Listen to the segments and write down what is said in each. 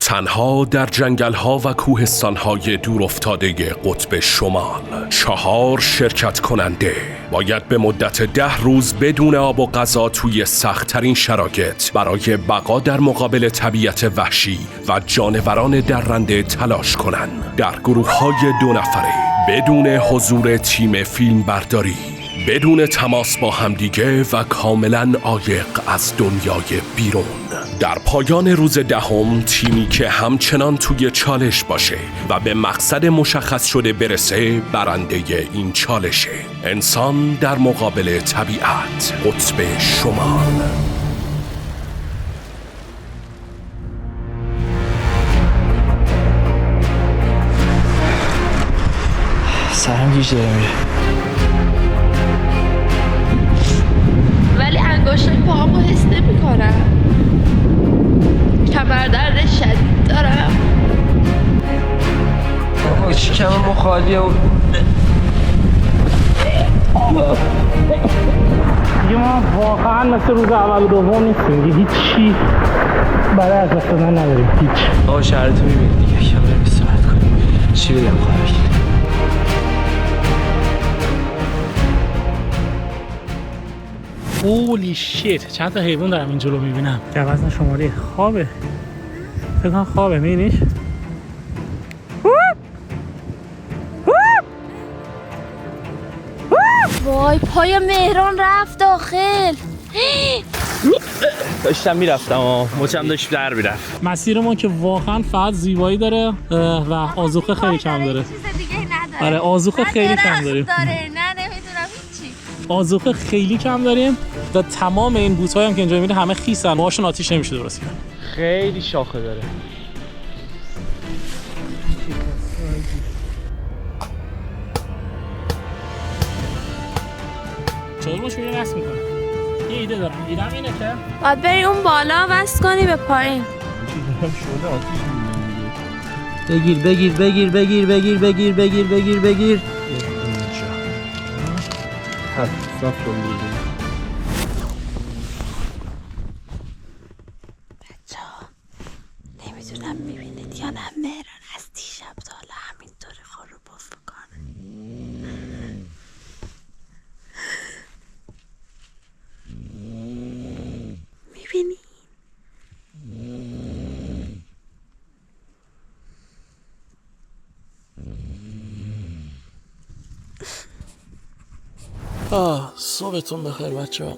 تنها در جنگل‌ها و کوهستان‌های دورافتاده قطب شمال 4 شرکت کننده باید به مدت 10 روز بدون آب و غذا توی سخت‌ترین شرایط برای بقا در مقابل طبیعت وحشی و جانوران درنده تلاش کنند. در گروه‌های 2 نفره بدون حضور تیم فیلمبرداری، بدون تماس با همدیگه و کاملا عایق از دنیای بیرون. در پایان روز 10 تیمی که همچنان توی چالش باشه و به مقصد مشخص شده برسه برنده این چالشه. انسان در مقابل طبیعت، قطب شمال. سرم گیج داره میره، ولی انگشتای پاهامو حس نمی‌کنم. کمردرد شدید دارم. شکمم خالیه و دیگه ما واقعا مثل روز اول و دوم نیستیم دیگه، هیچی برای از دست دادن نداریم. هیچ آقا شرایطو میبینی دیگه، کم بریم استراحت کنیم. چی بگم خواهش؟ اولی شیت، چند تا حیوان دارم این جلو میبینم. وزن شماره خوابه، فکر کنم خوابه. میبینیش؟ وای پای مهران رفت داخل. داشتم میرفتم مچم داشت در میرفت. مسیر ما که واقعا فقط زیبایی داره و آذوقه خیلی کم داره. چیز دیگه نداره. آره آذوقه خیلی کم داریم. داره نه نمیدونم هیچی. آذوقه خیلی کم داریم و تمام این بوت‌های هم که اینجا می‌بینید همه خیسن، باهاشون آتیش نمیشه درست کرد. خیلی شاخه داره. چادر باش میره رسم میکنه. یه ایده دارم، ایدم اینه که باید بری اون بالا وصل کنی به پایین. بگیر بگیر بگیر بگیر بگیر بگیر بگیر بگیر بگیر. صاف کن دیگه. بچه‌ها نمیدونم میبینید یا نه، مهران از دیشب تا حالا همینطوری خور رو بف میکنه. میبینی؟ صبحتون بخیر بچه‌ها.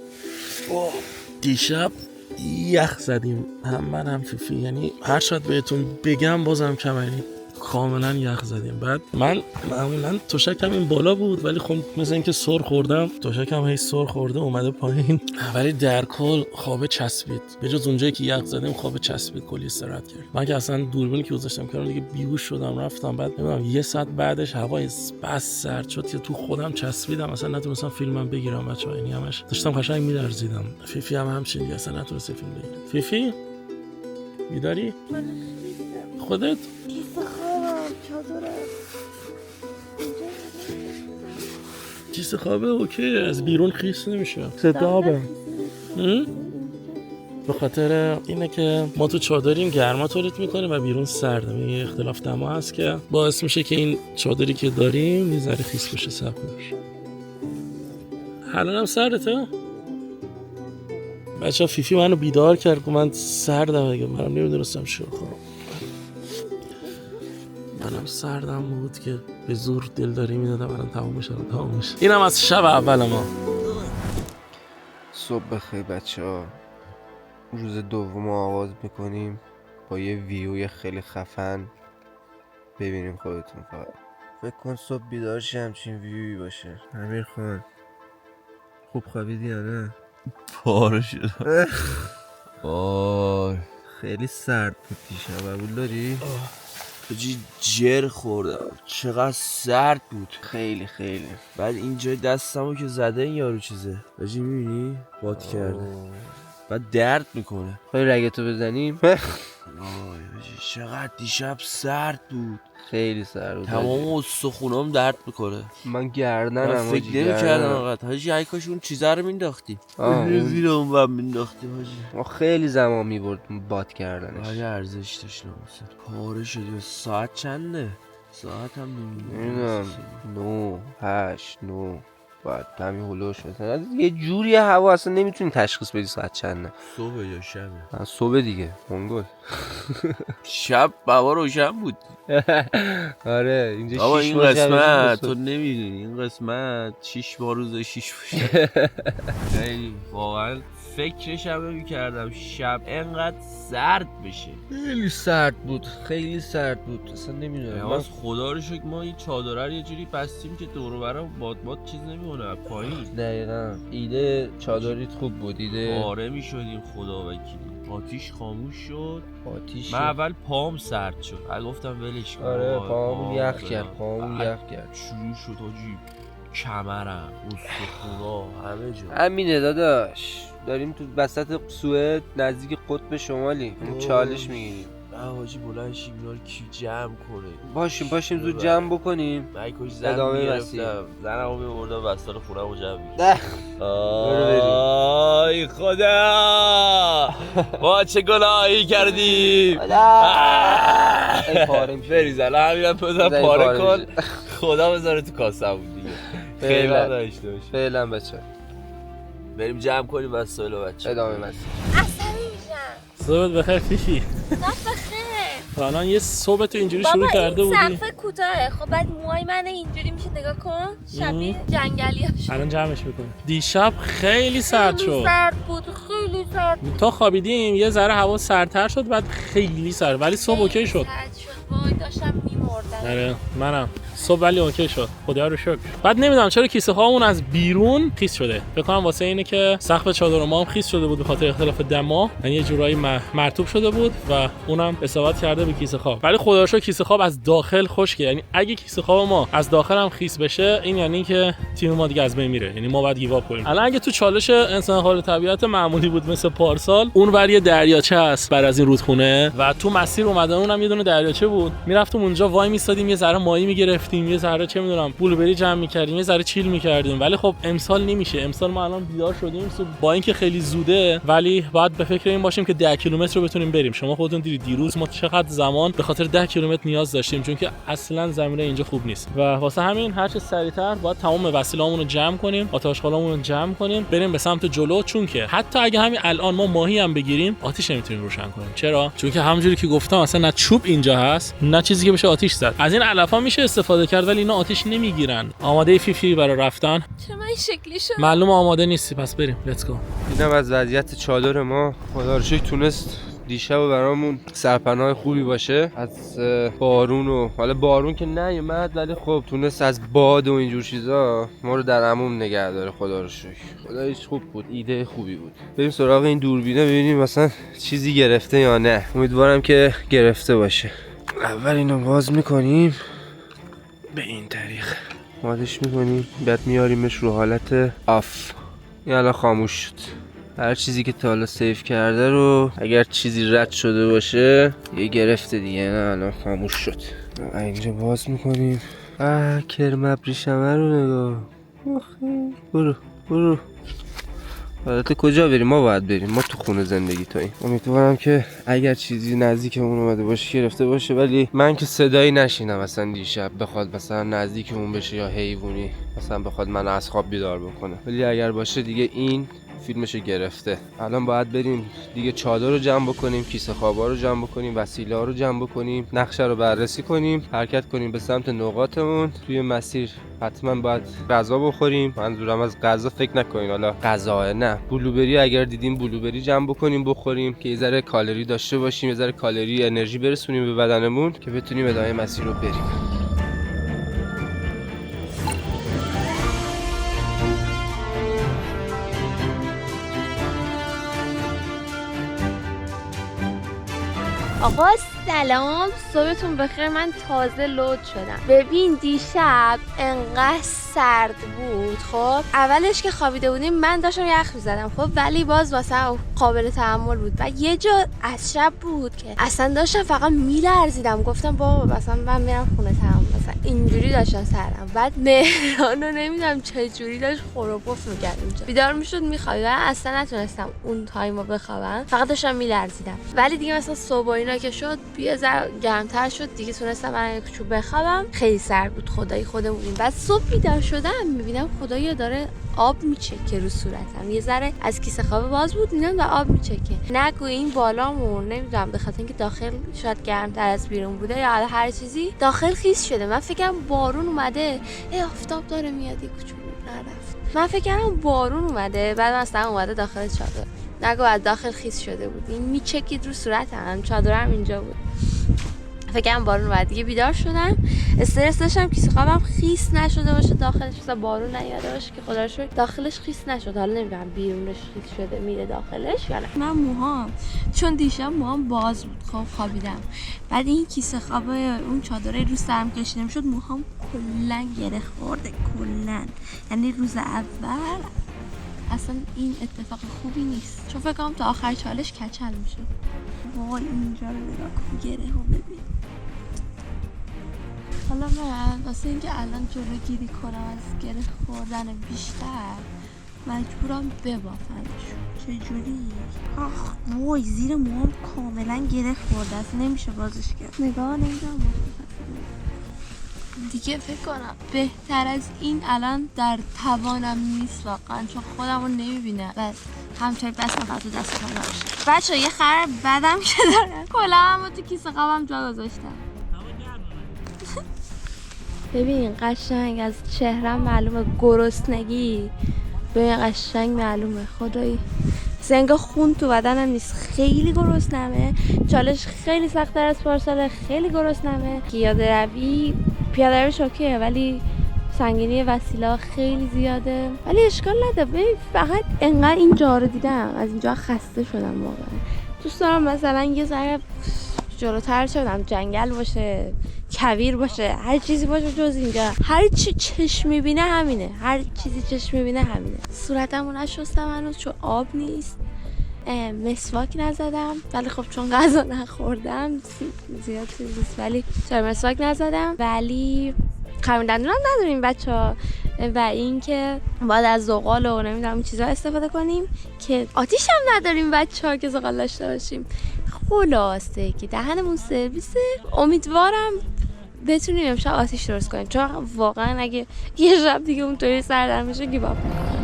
دیشب یخ زدیم، هم من هم فیفی. یعنی هر شاید بهتون بگم بازم کمری، کاملا یخ زدیم. بعد من معمولا تشکم این بالا بود، ولی خب مثل اینکه سر خوردم، تشکم هی سر خورده اومده پایین. ولی در کل خواب چسبید، به جز اونجایی که یخ زدیم خواب چسبید، کلی استراحت کرد. من که اصلا دوربینی که گذاشتم کردم دیگه بیهوش شدم رفتم. بعد نمیدونم یه ساعت بعدش هوای بس سرد شد که تو خودم چسبیدم، اصلا نتونستم فیلمم بگیرم بچه‌ها. یعنی همش داشتم قشنگ میلرزیدم. فیفی هم همچین دیگه اصلا نتونست فیلم بگیره. فیفی بیداری؟ خودت؟ کیسه خوابه اوکی، از بیرون خیس نمیشه، صدا آبه. به خاطر اینه که ما تو چادریم گرما تولید میکنیم و بیرون سرده. یه اختلاف دما هست که باعث میشه که این چادری که داریم یه ذره خیس بشه، سبک بشه. الان هم سردته؟ بچه ها فیفی منو بیدار کرد که من سردم دیگه، منم نمیدونستم چی بخورم. منم سردم بود که به زور دلداری میدادم، الان تمام میشه. اینم از شب اول ما. صبح بخیر بچه ها، روز دوم آغاز میکنیم با یه ویوی خیلی خفن. ببینیم خودتون فقط. فکر کن صبح بیدار شی همچین ویوی باشه. امیر خان خوب خوابیدی یا نه؟ پاره شدم. خیلی سرد بود دیشب، قبول داری؟ حاجی جر خوردم، چقدر سرد بود. خیلی بعد اینجای دستمو که زده این یارو چیزه حاجی، میبینی؟ باد کرده. بعد درد میکنه. خواهی رگتو بزنیم؟ چقدر دیشب سرد بود. خیلی سر بود. تمام استخونام درد میکنه. من من گردنم فکر نمی‌کردم انقدر. حاجی ای کاش اون چیزا رو مینداختی. زیر اون بم مینداختی حاجی. خیلی زمان میبرد باد کردنش. ولی ارزش داشت ناموسن. پاره شدی. ساعت چنده؟ ساعت هم نمیدونم 9 8 9 باید همین هلوش مثلا یه جوری هوا اصلا نمیتونی تشخیص بدی ساعت چنده. صبح یا شبه؟ صبح دیگه منگل. شب بابا روشن بود. آره اینجا بابا 6 این ماه قسمت تو نمیدونی این قسمت 6 ماه روزه 6 باشه. خیلی واقعا فکرش هم نمی‌کردم شب انقدر سرد بشه. خیلی سرد بود خیلی سرد بود اصلا نمیدونم. من خدا رو شکر ما این چادره رو یه جوری بستیم که دور و برم باد چیز نمیمونه پایین. دقیقاً ایده چادریت خوب بود. ایده پاره میشدیم خدا وکیلی. آتیش خاموش شد. آتیش من اول پام سرد شد. من گفتم ولش کن. آره پاهمون یخ کرد پاهمون یخ کرد. شروع شد حاجی کمرم استخونا همه جا. همینه داداش داریم تو وسط سوئد نزدیک قطب شمالی چالش میگیریم. نه حاجی بلند شیم اینا رو کی جمع کنه. باشیم زود جمع بکنیم. من کاش زن ادامه میگرفتم. زنمو میبردم وسط خونه رو جمع میگیرم. ده آی خدا ما چه گناهی کردیم. ای پاره میشه بریز الان همینم بزن پاره کن. خدا بذاره تو کاسه بود دیگه. خیلی داشته باشه. فعلا بچه بریم جمع کنیم وسایل بچه. ادامه مسیر. عصبی میشم. صبحت بخیر فیفی. صبح بخیر. الان یه صبح تو اینجوری بابا شروع کرده این بودی. سقف کوتاهه. خب بعد موهای من اینجوری میشه نگاه کن. شبیه جنگلی ها شد. الان جمعش میکنیم. دیشب خیلی سرد خیلی شد. سرد بود خیلی سرد بود. تا خوابیدیم یه ذره هوا سردتر شد بعد خیلی سرد ولی صبح اوکی شد. سرد شد. وای داشتم میمردم. آره منم صبح ولی اوکی شد خدا رو شکر. بعد نمیدونم چرا کیسه هامون از بیرون خیس شده. فکر کنم واسه اینه که سقف چادر ما هم خیس شده بود به خاطر اختلاف دما. یعنی یه جورایی مرطوب شده بود و اونم اصابت کرده به کیسه خواب. ولی خدا رو شکر کیسه خواب از داخل خشکه. یعنی اگه کیسه خواب ما از داخل هم خیس بشه این یعنی که تیم ما دیگه از بین میره. یعنی ما باید گیواب کنیم. الان اگه تو چالش انسان حال طبیعت معمولی بود مثل پارسال اون ور یه دریاچه است بر از این رودخونه و تو مسیر اومدن اونم یه دونه دریاچه بود. میرفتیم اونجا وای میستادیم یه ذره ماهی میگرفتیم یه ذره چه میدونم بلوبری جمع میکردیم یه ذره چیل میکردیم. ولی خب امسال نمیشه. امسال ما الان بیدار شدیم با اینکه خیلی زوده ولی باید به فکر این باشیم که 10 کیلومتر رو بتونیم بریم. شما خودتون دیدید دیروز ما چقدر زمان به خاطر 10 کیلومتر نیاز داشتیم چون که اصلا زمینه اینجا خوب نیست و واسه همین هر چه سریعتر باید تمام وسایلامون رو جمع کنیم آتشخالامون رو جمع کنیم بریم به سمت جلو چون که حتی اگه همین الان ما ماهی هم بگیریم آتیش نمیتونیم روشن کنیم. چرا؟ چون که همونجوری که گفتم اصلا نه چوب اینجا هست نه چیزی که بشه آتیش زد. از این علفا میشه استفاده کرد ولی اینا آتیش نمیگیرن. آماده فیفی برای رفتن؟ چرا این شکلی شد؟ معلوم آماده نیستی پس بریم. لیتس گو. اینم از وضعیت چادر ما. خدا رو شکر تونست دیشب برامون سرپناه خوبی باشه از بارون و حالا بارون که نیومد ولی خب تونست از باد و اینجور چیزا ما رو در عموم نگه داره. خدا رو شکر. خداییش خوب بود. ایده خوبی بود. بریم سراغ این دوربینه ببینیم مثلا چیزی گرفته یا نه. امیدوارم که گرفته باشه. اول اینو باز میکنیم به این طریق مادش میکنیم بعد میاریمش رو حالت آف. این الان خاموش شد. هر چیزی که تا حالا سیف کرده رو اگر چیزی رد شده باشه یه گرفته دیگه. نه الان خاموش شد. اینجا باز میکنیم. کرم ابریشمه رو نگاه. برو حالت کجا بریم؟ ما باید بریم. ما تو خونه زندگی تاییم. امیدوارم که اگر چیزی نزدیکمون اومده باشه گرفته باشه ولی من که صدایی نشینم مثلا دیشب بخواد مثلا نزدیکمون بشه یا حیوانی مثلا بخواد من از خواب بیدار بکنه. ولی اگر باشه دیگه این فیلمشو گرفته. الان باید بریم دیگه چادر رو جمع بکنیم کیسه خوابا رو جمع بکنیم وسیله ها رو جمع بکنیم نقشه رو بررسی کنیم حرکت کنیم به سمت نقاطمون. توی مسیر حتما باید غذا بخوریم. منظورم از غذا فکر نکنین حالا غذا نه بلوبری اگر دیدیم بلوبری جمع بکنیم بخوریم که یه ذره کالری داشته باشیم یه ذره کالری انرژی برسونیم به بدنمون که بتونیم ادامه مسیر رو بریم. آقا سلام، صبحتون بخیر. من تازه لود شدم. ببین دیشب انقدر سرد بود. خب اولش که خوابیده بودیم من داشتم یخ می‌زدم، خب ولی باز واسه قابل تحمل بود. و یه جا از شب بود که اصلا داشتم فقط میلرزیدم. گفتم بابا مثلا من میرم خونه تمام، مثلا اینجوری داشتم سرم. بعد مهرانو نمیدونم چه جوری داشت خروپف می‌کرد اینجا. بیدار میشد می‌خوابید. اصلا نتونستم اون تایمو بخوابم، فقط داشتم میلرزیدم. ولی دیگه مثلا صبح اینا که شد یه ذره گرمتر شد دیگه، تونستم من یک کوچولو بخوابم. خیلی سرد بود خدای خودمون. بعد صبح بیدار شدم میبینم خدایا داره آب میچکه رو صورتم. یه ذره از کیسه خواب باز بود میدم و آب میچکه. نگو این بالامون نمیدونم به خاطر اینکه داخل شاید گرمتر از بیرون بوده یا هر چیزی داخل خیس شده. من فکرم بارون اومده، آفتاب داره میاد. یه کوچولو نرفت. من فکرم بارون اومده، بعد مثلا اومده داخل چادر. نگو از داخل خیس شده بود. این میچکید رو صورتم، چادرم اینجا بود. فکرم بارون اومد. دیگه بیدار شدم، استرس داشتم کیسه خوابم خیس نشده باشه داخلش، مثلا بارون نیومده باشه که خدا رو شکر داخلش خیس نشد. حالا نمیدونم بیرونش خیس شده میره داخلش یا نه. من موهام چون دیشب موهام باز بود، خب خوابیدم. بعد این کیسه خواب اون چادره رو سرم کشیده میشد، موهام کلا گره خورده کلا. یعنی روز اول اصلا این اتفاق خوبی نیست، چون فکر کنم تا آخر چالش کچل میشه. وای اینجا رو نگاه کن، گره رو ببین. حالا من واسه اینکه الان جلوگیری کنم از گره خوردن بیشتر مجبورم ببافمشون. چجوری؟ آخ وای زیر موام کاملا گره خورده است، نمیشه بازش کرد. نگاه نمیدونم دیگه. فکر کنم بهتر از این الان در توانم نیست واقعا، چون خودمو نمیبینم. بس همچنین بس فقط تو دست من نباشه. بچه یه خر بدم که دارم کلاهمو تو کیسه خوابم جا گذاشتم. ببین قشنگ از چهرم معلومه گرسنگی، ببین قشنگ معلومه خدایی. زنگا خون تو بدنم نیست، خیلی گرسنمه. چالش خیلی سخت‌تر از پارسال، خیلی گرسنمه. پیاده روی اوکیه ولی سنگینی وسیله خیلی زیاده، ولی اشکال نداره. ببین فقط انقدر اینجا رو دیدم از اینجا خسته شدم واقعا. دوست دارم مثلا یه ذره جلوتر شدم، جنگل باشه، کویر باشه، هر چیزی باشه جز اینجا. هر چی چشم میبینه همینه، هر چیزی چشم میبینه همینه. صورتمو نشستم هنوز چون آب نیست. مسواک نزدم، ولی خب چون غذا نخوردم زیاد چیز نیست، ولی چرا مسواک نزدم. ولی خمیر دندونم نداریم بچه‌ها. و اینکه باید از زغال و نمیدونم این چیزا استفاده کنیم که آتیش هم نداریم بچه‌ها که زغال داشته باشیم. خلاصه که دهنمون سرویسه. امیدوارم بتونیم امشب آتیش درست کنیم، چون واقعا اگه یه شب دیگه اونطوری سردرد بشه گیواب میکنم.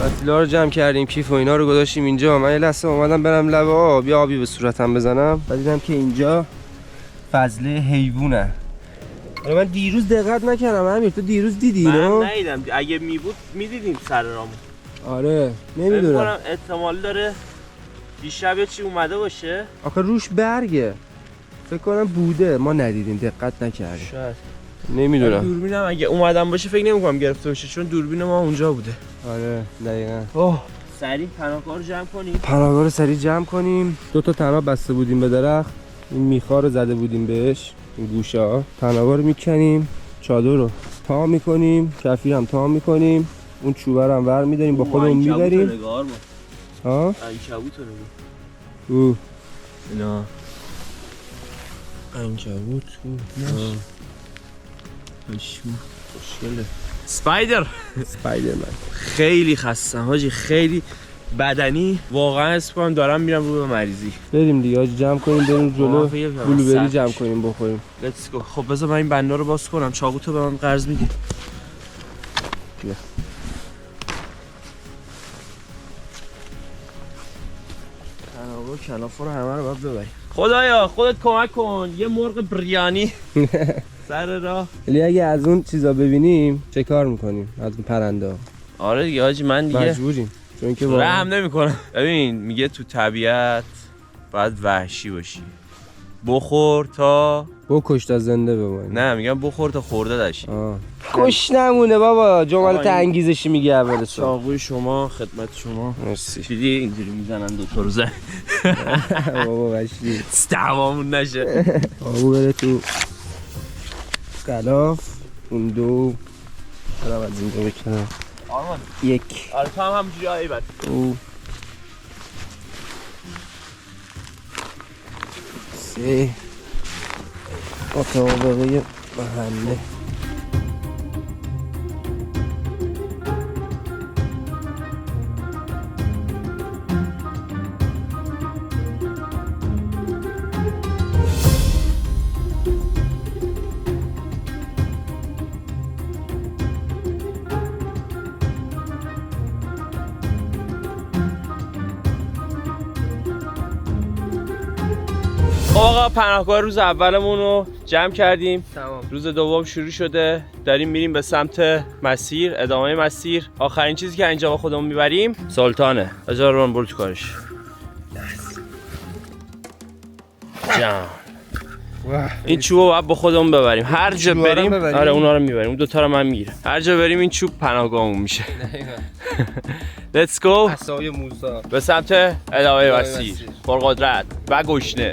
وسیلا رو جمع کردیم، کیف و اینا رو گذاشتیم اینجا. من یه لحظه اومدم برم لب آب یا آبی به صورتم بزنم، بعد دیدم که اینجا فضله حیوونه. حالا من دیروز دقت نکردم. امیر تو دیروز دیدی اینو؟ من ندیدم، اگه می بود میدیدیم سر رامون. آره نمیدونم، احتمال داره دیشب چی اومده باشه. آخه روش برگه، فکر کنم بوده، ما ندیدیم دقت نکردیم. شاید نمیدونم. دوربینم اگه اومدم باشه فکر نمی‌کنم گرفته باشه، چون دوربین ما اونجا بوده. آره دقیقاً. اوه سریع پناهگاه رو جمع کنیم. پناهگاه رو سریع جمع کنیم. 2 تا طناب بسته بودیم به درخت، این میخا رو زده بودیم بهش، این گوشه‌ها. طنابا رو میکنیم، چادر رو تا میکنیم، کفی هم تا میکنیم، اون چوبه رو هم ور میداریم با خودمون میبریم. ها عنکبوت رو نگاه. اینا عنکبوت خوشگله. اسپایدرمن. خیلی خستم حاجی، خیلی بدنی واقعا. اسپام دارم میرم رو به مریضی. بریم دیگه حاجی، جمع کنیم بریم جلو، بلوبری جمع کنیم بخوریم. لیتس گو. خب بذار من این بنده رو باز کنم. چاقوتو به من قرض میدی؟ بیا. تنابا کلافا رو همه رو باید ببری. خدایا خودت کمک کن، یه مرغ بریانی سر راه. ولی اگه از اون چیزا ببینیم چه کار میکنیم؟ از اون پرنده آره دیگه حاجی، من دیگه مجبوریم، چون که واقعا رحم نمیکنم. ببین میگه تو طبیعت باید وحشی باشی، بخور تا بکش تا زنده بمانی. نه میگم بخور تا خورده داشی. کش نمونه بابا، جملات انگیزشی میگه اول تو. چاقوی شما خدمت شما. مرسی. دیدی اینجوری میزنن دوتا رو زن بابا وحشی دعوامون نشه. آبو بره تو غلاف. اون دو برم از اینجا بکنم. آرمان یک آره تو هم همجوری آیی بد دو سه مطابقه محله. آقا پناهگاه روز اولمون رو جمع کردیم. تمام. روز دوم شروع شده، داریم میریم به سمت مسیر، ادامه مسیر. آخرین چیزی که اینجا با خودمون میبریم سلطانه. اجازه رو برو تو کارش. جان این چوب رو باید با خودمون ببریم هر جا بریم. آره اونا رو میبریم، اون دوتا رو من میگیرم. هر جا بریم این چوب پناهگاهمون میشه. Let's go. عصای موسی به سمت ادامه مسیر پرقدرت و گشنه.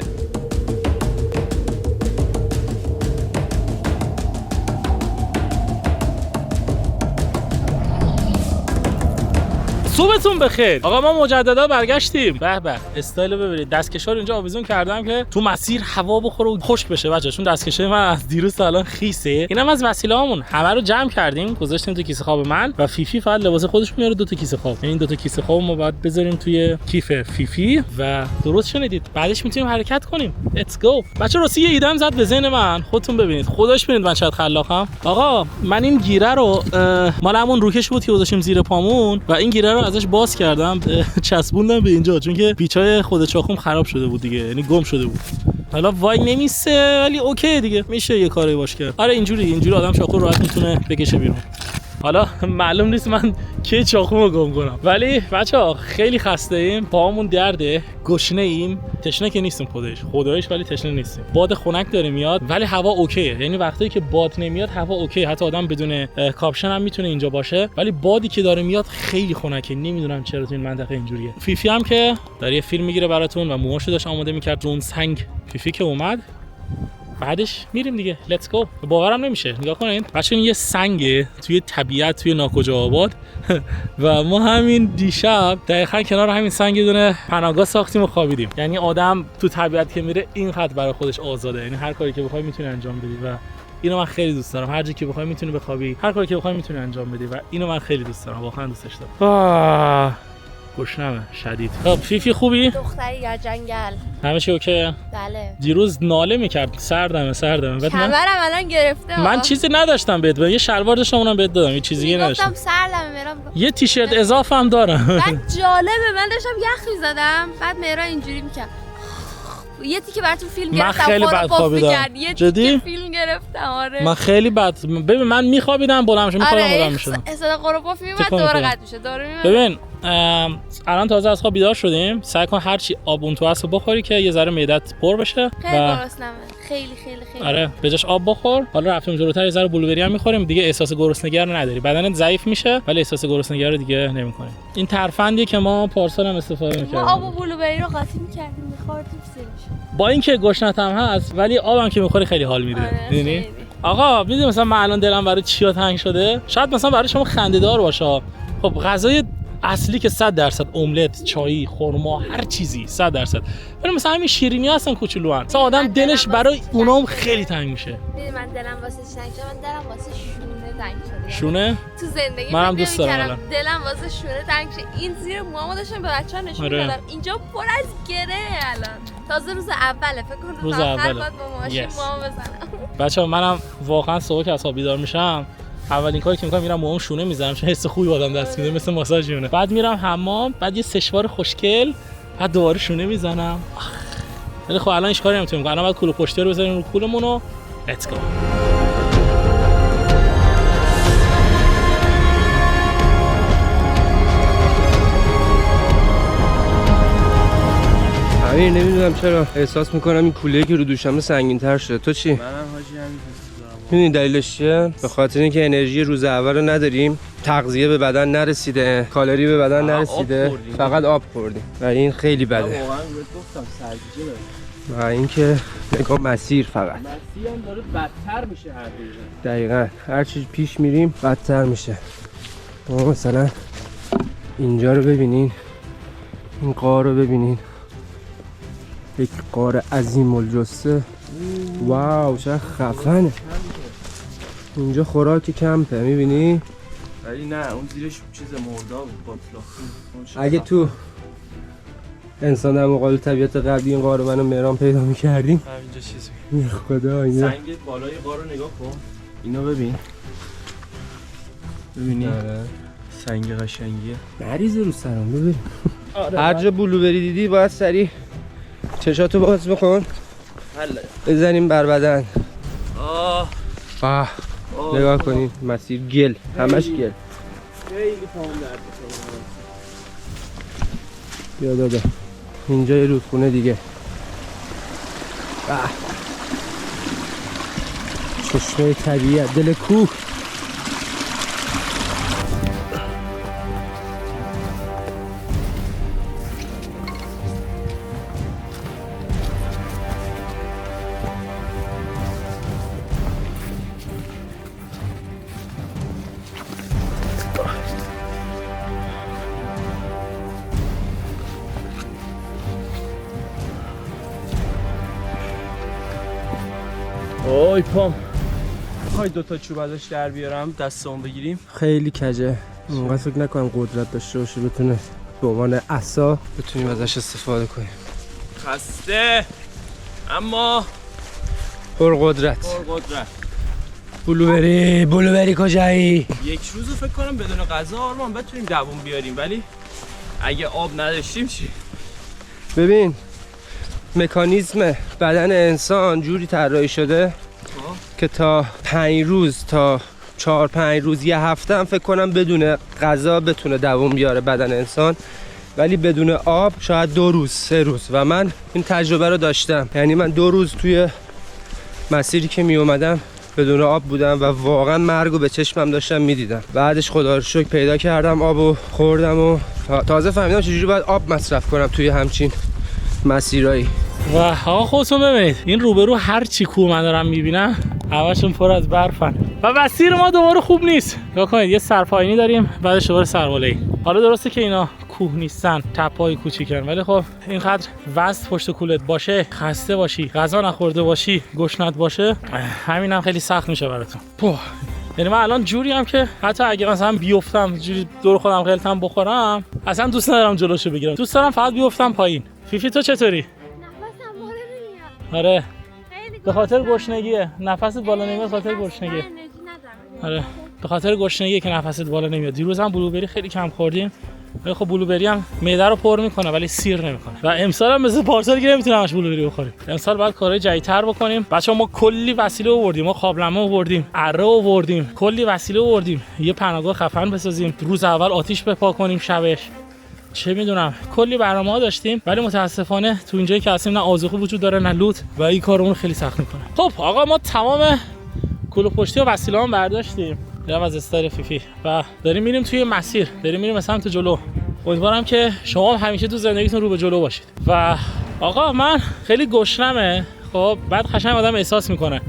صبحتون بخیر. آقا ما مجددا برگشتیم. به به استایل رو ببینید. دستکشا رو اینجا آویزون کردم که تو مسیر هوا بخوره و خشک بشه بچا، چون دستکشه من از دیروز تا الان خیسه. اینم از وسیله‌هامون. همه رو جمع کردیم گذاشتیم تو کیسه خواب من و فیفی فقط لباس خودش میاره دو تا کیسه خواب. یعنی دو تا کیسه خواب ما باید بذاریم توی کیف فیفی و درست شنیدید. بعدش میتونیم حرکت کنیم. Let's go. بچا راستی یه ایده‌ام زد به ذهن من. خودتون ببینید. خداش ببینید من چقدر خلاقم. آقا من این گیره رو مال همون روکش بود که گذاشتیم زیر پامون و این گیره رو ازش باز کردم چسبوندم به اینجا، چون که پیچای خود چاقوم خراب شده بود دیگه، یعنی گم شده بود. حالا وای نمیسه ولی اوکی دیگه، میشه یه کاری باش کرد. آره اینجوری آدم چاقو راحت میتونه بکشه بیرون. حالا معلوم نیست من کی چاقومو گم کنم، ولی بچه‌ها خیلی خسته ایم، پاهامون درده، گشنه ایم، تشنه که نیستیم خداییش ولی تشنه نیستیم. باد خنک داره میاد ولی هوا اوکیه، یعنی وقتی که باد نمیاد هوا اوکیه، حتی آدم بدون کاپشن هم میتونه اینجا باشه، ولی بادی که داره میاد خیلی خنکه. نمیدونم چرا تو این منطقه اینجوریه. فیفی هم که داره یه فیلم میگیره براتون و موهاشو داشت آماده میکرد رو اون سنگ. فیفی که اومد بعدش میریم دیگه. لیتس گو. باورم نمیشه، نگاه کنین بچه‌ها، یه سنگه توی طبیعت توی ناکجا آباد و ما همین دیشب دقیقاً کنار همین سنگ یه دونه پناهگاه ساختیم و خوابیدیم. یعنی آدم تو طبیعت که میره اینقدر برای خودش آزاده، یعنی هر کاری که بخوای میتونی انجام بدی و اینو من خیلی دوست دارم. هر جایی که بخوای میتونی بخوابی، هر کاری که بخوای میتونی انجام بدی و اینو من خیلی دوست دارم، واقعا دوستش دارم. گشنمه شدید. خب فیفی خوبی؟ دختری یا جنگل. همه چی اوکی؟ بله. دیروز ناله میکرد سردمه. بعد کمرم الان گرفته. من چیزی نداشتم بهت بدم، یه شلوار داشتم اونم بهت دادم، یه چیزی نداشتم. گفتم سردمه مهران. یه تیشرت اضافه هم دارم. بعد جالبه من داشتم یخ میزدم، بعد مهران اینجوری میکرد. یه تیکه براتون فیلم گرفتم. من خیلی بد خوابیدم. جدی؟ فیلم گرفتم. آره. من خیلی بد. ببین من میخوابیدم بلند میشم میخوابم بلند میشدم. صدا قرپاف میومد دوباره قطع میشه. دوباره میومد. ببین الان تازه از خواب بیدار شدیم. سعی کن هر چی آب اون تو هست بخوری که یه ذره معدت پر بشه. خیلی گرسنمه. خیلی. آره به جاش آب بخور. حالا رفتیم جلوتر یه ذره بلوبری هم میخوریم دیگه، احساس گرسنگی رو نداری. بدنت ضعیف میشه ولی احساس گرسنگی رو دیگه نمیکنی. این ترفندی که ما پارسال هم استفاده می‌کردیم. ما آب بلوبری رو قاطی می‌کردیم می‌خوردیم سرش. با اینکه گشنت هم هست ولی آبم که می‌خوری خیلی حال میده. می‌دونی؟ آقا میدونی مثلا من الان دلم برای چیا تنگ شده؟ شاید مثلا برای شما خنده‌دار باشه. خب غذای اصلی که 100% املت، چای، خرما، هر چیزی 100%. ولی مثلا همین شیرینی هستن کوچولوان. مثلا آدم دلش برای اونام خیلی تنگ میشه. من دلم واسه چی تنگ شده؟ من دلم واسه شونه تنگ شده. شونه؟ تو زندگی منم دوست دارم الان. دلم واسه شونه تنگ شده. این زیر موامو داشتم به بچه‌ها نشون میدادم. اینجا پر از گره الان. تازه روز اوله، فکر کنم روز اول باید با ماشین موامو بزنم. بچه‌ها منم واقعا صبح که از خواب بیدار میشم اولین کاری که میکنم میرم موام شونه میزنم، چون حس خوبی آدم دست میده مثل ماساژ میمونه. بعد میرم حمام، بعد یه سشوار خوشگل، بعد دوباره شونه میزنم. ولی خب الان هیچ کاری نمیتونیم. الان باید کولو پشتی رو بزنیم رو کولمون و let's go. امیر نمیدونم چرا احساس میکنم این کوله‌ای که رو دوشمه سنگین‌تر شده. تو چی؟ منم حاجی همین میدونی دلیلش چیه؟ به خاطر اینکه انرژی روز اول رو نداریم، تغذیه به بدن نرسیده، کالری به بدن نرسیده، فقط آب خوردیم و این خیلی بده. واقعا گفتم سرگیجه داره. و اینکه نگاه مسیر فقط مسیر هم داره بدتر میشه هر روز. دقیقاً هر چیز پیش میریم بدتر میشه. مثلا اینجا رو ببینین، این غار رو ببینین، یک غار عظیم الجثه. واو چه خفنه. اینجا خوراک کمپه میبینی؟ ولی نه اون زیرش چیز مردا بود باطلاخی. اگه تو انسان در مقابل طبیعت قبلی این غار منو مهران پیدا میکردیم همینجا چیزی خدا اینا سنگ بالای غار رو نگاه کن. اینو ببین. ببینی؟ سنگ قشنگیه. نریزه رو سرم ببین. هر جا بلوبری دیدی باید سریع چشاتو باز بکن بزنیم بر بدن. آه نگاه کنید مسیر گل، همش گل. خیلی پاهم درد میکنه. بیا دادا اینجا یه رودخونه دیگه. چشمه طبیعت دل کوه. اوی پام. میخوای دوتا چوب ازش در بیارم دستمون بگیریم؟ خیلی کجه. اونقدر فکر نکنم قدرت داشته باشه بتونه به عنوان عصا بتونیم ازش استفاده کنیم. خسته اما پرقدرت. بلوبری کجایی؟ یک روز فکر کنم بدون غذا آرمان بتونیم دووم بیاریم، ولی اگه آب نداشتیم چی؟ ببین مکانیزم بدن انسان جوری طراحی شده که تا 5 روز تا 4-5 روز یه هفته هم فکر کنم بدون غذا بتونه دووم بیاره بدن انسان، ولی بدون آب شاید 2 روز 3 روز. و من این تجربه رو داشتم، یعنی من 2 روز توی مسیری که می اومدم بدون آب بودم و واقعا مرگو به چشمم داشتم میدیدم. بعدش خدا رو شکر پیدا کردم آبو خوردم و تازه فهمیدم چجوری باید آب مصرف کنم توی همچین مسیرایی. و آقا خودتون ببینید این روبرو هر چی کوه من دارم میبینم همشون پر از برفن و مسیر ما دوباره خوب نیست. نگاه کنید یه سرپایینی داریم بعدش دوباره سربالایی. حالا درسته که اینا کوه نیستن، تپه‌های کوچیکن، ولی خب اینقدر وزن پشت کولت باشه، خسته باشی، غذا نخورده باشی، گشنت باشه، همینم خیلی سخت میشه براتون. یعنی من الان جوری هم که حتی اگه مثلا بیفتم جوری دور خودم غلطم بخورم اصلا دوست ندارم جلوشو بگیرم، دوست دارم فقط بیفتم پایین. فیفی تو چطوری؟ نفسم بالا نمیاد. آره به خاطر گشنگیه، نفست بالا نمیاد، خاطر گشنگیه. آره به خاطر گشنگیه که نفست بالا نمیاد. دیروز هم بلوبری خیلی کم خوردیم، ولی خب بلوبری هم معده رو پر میکنه ولی سیر نمیکنه. و امسال هم مثل پارسال که نمیتونیم همش بلوبری بخوریم. امسال باید کارهای جدیدتر بکنیم. بچه‌ها ما کلی وسیله آوردیم، ما قابلمه آوردیم، اره آوردیم، کلی وسیله آوردیم. یه پناهگاه خفن بسازیم، روز اول آتیش بپا کنیم، شبش چه میدونم کلی برنامه‌ها داشتیم، ولی متاسفانه تو اینجایی که هستیم نه آذوقه وجود داره نه لوت و این کارمون خیلی سخت میکنه. خب آقا ما تمام کلوپ پشتی و وسیله‌ام برداشتیم. میرم از استایل فیفی و داریم میریم توی مسیر، داریم میریم به سمت جلو. امیدوارم که شما همیشه تو زندگیتون رو به جلو باشید. و آقا من خیلی گشنمه، خب بعد قشنگ آدم احساس میکنه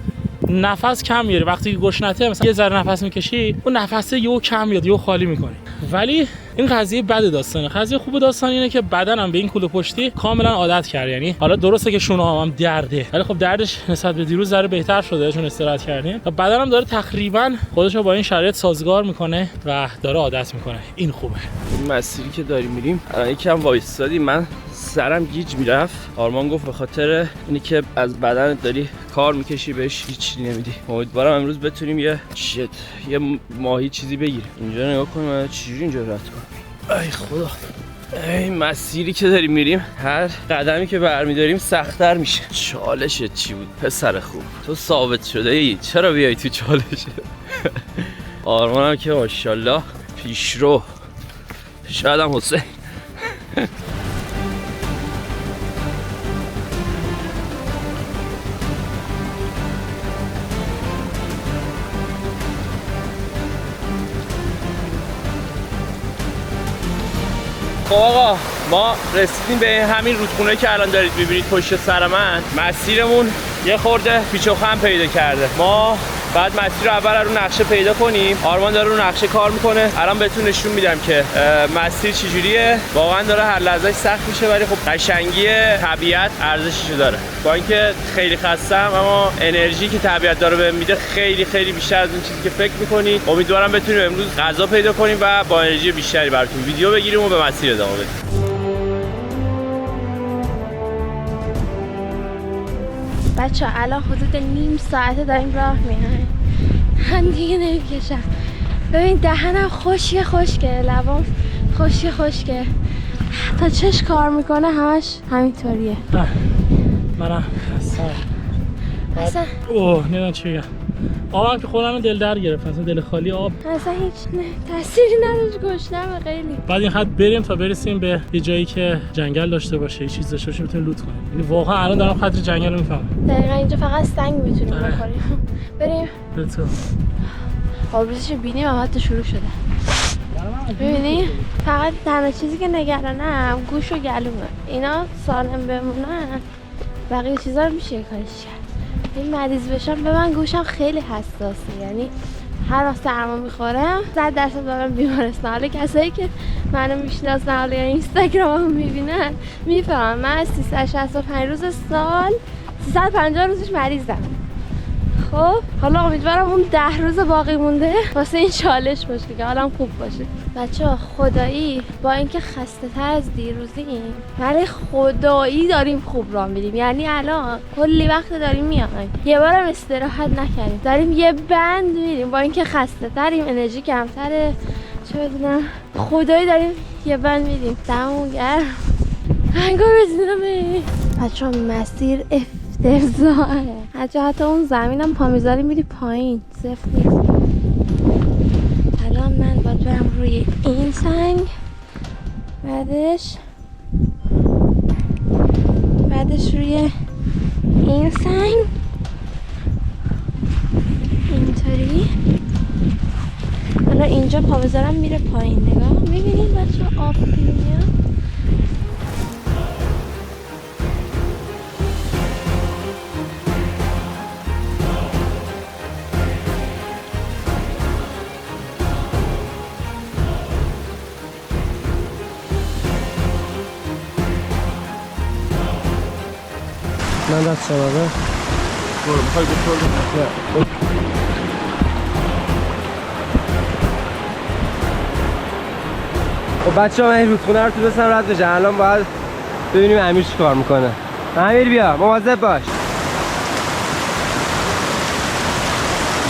نفس کم میاری. وقتی که گشنته مثلا یه ذره نفس میکشی اون نفس یهو کم میاد، یهو خالی میکنی. ولی این قضیه بد داستانه. قضیه خوب داستان اینه که بدنم به این کوله پشتی کاملا عادت کرد. یعنی حالا درسته که شونه هم درده، ولی خب دردش نسبت به دیروز ذره بهتر شده چون استراحت کردیم و بدنم داره تقریبا خودش رو با این شرایط سازگار میکنه و داره عادت میکنه. این خوبه. این مسیری که داریم میریم الان یکم وایستادیم، من سرم گیج میرفت. آرمان گفت به خاطر اینی که از بدنت داری کار میکشی بهش هیچی نمیدی. امیدوارم امروز بتونیم یه ماهی چیزی بگیریم. اینجا نگاه کنیم چجوری اینجا رد کنیم. ای خدا، این مسیری که داریم میریم هر قدمی که برمیداریم سخت‌تر میشه. چالشت چی بود پسر خوب؟ تو ثابت شده ای، چرا بیای تو چالشه؟ آرمانم که ماشاءالله پیشرو، شاید هم حسین. خب آقا ما رسیدیم به همین رودخونه که الان دارید می‌بینید پشت سر من. مسیرمون یه خورده پیچ و خم پیدا کرده. ما بعد مسیر رو اول رو نقشه پیدا کنیم. آرمان داره رو نقشه کار میکنه. الان بهتون نشون میدم که مسیر چجوریه. واقعا داره هر لحظهش سخت میشه ولی خب قشنگی طبیعت ارزشش داره. با اینکه خیلی خستم اما انرژی که طبیعت داره بهم میده خیلی خیلی بیشتر از اون چیزی که فکر میکنید. امیدوارم بتونیم امروز غذا پیدا کنیم و با انرژی بیشتری براتون ویدیو بگیریم و به مسیر ادامه بدیم. بچه الان حدود نیم ساعته داریم راه میایم. من دیگه نمیکشم. ببین دهنم خشکه لبام خشکه تا چش کار میکنه همش همینطوریه. منم خستم اصلا نمیدونم چی بگم. آبم که خودم دل در گرفت، اصلا دل خالی آب اصلا هیچ تأثیری نداشت. گشنمه خیلی. بعد این خط بریم تا برسیم به یه جایی که جنگل داشته باشه، یه چیز داشته باشه بتونیم لوت کنیم. یعنی واقعا الان دارم خط جنگل رو میفهمم. دقیقاً اینجا فقط سنگ میتونیم بخوریم. بریم. آبریزش بینیم و حتی شروع شده. ببینی؟ فقط تنها چیزی که نگرانم گوش و گلومه. اینا سالم بمونن بقیه چیزا رو میشه کارش کرد. این مریض بشم به من گوشم خیلی حساسه، یعنی هر وقت سرما میخورم 100% برم بیمارستان. حالا کسایی که منو میشناسن حالا یا اینستاگراممو میبینن میفهمن من 365 روز سال 350 روزش مریضم. خب حالا امیدوارم اون 10 روز باقی مونده واسه این چالش باشه که حالم خوب باشه. بچه‌ها خدایی با اینکه خسته تر از دیروزیم ولی خدایی داریم خوب راه میریم. یعنی الان کلی وقت داریم میایم، یه بارم استراحت نکردیم، داریم یه بند میریم با اینکه خسته تریم، انرژی کمتره، چه بدونم خدایی داریم یه بند میریم. دممون گرم. انگار رسیدیم. بچه‌ها مسیر حتی اون زمینم پا میذاری میری پایین صفر نیست. الان من باید برم روی این سنگ، بعدش روی این سنگ اینطوری. حالا اینجا پا بذارم میره پایین. نگاه میبینید بچه آب میاد. من دست شماره برو میخوای بطور خب بچه ها من این رودخونه رو تو بسنم رد بشن. الان باید ببینیم امیر چی کار میکنه. امیر بیا مواظب باش،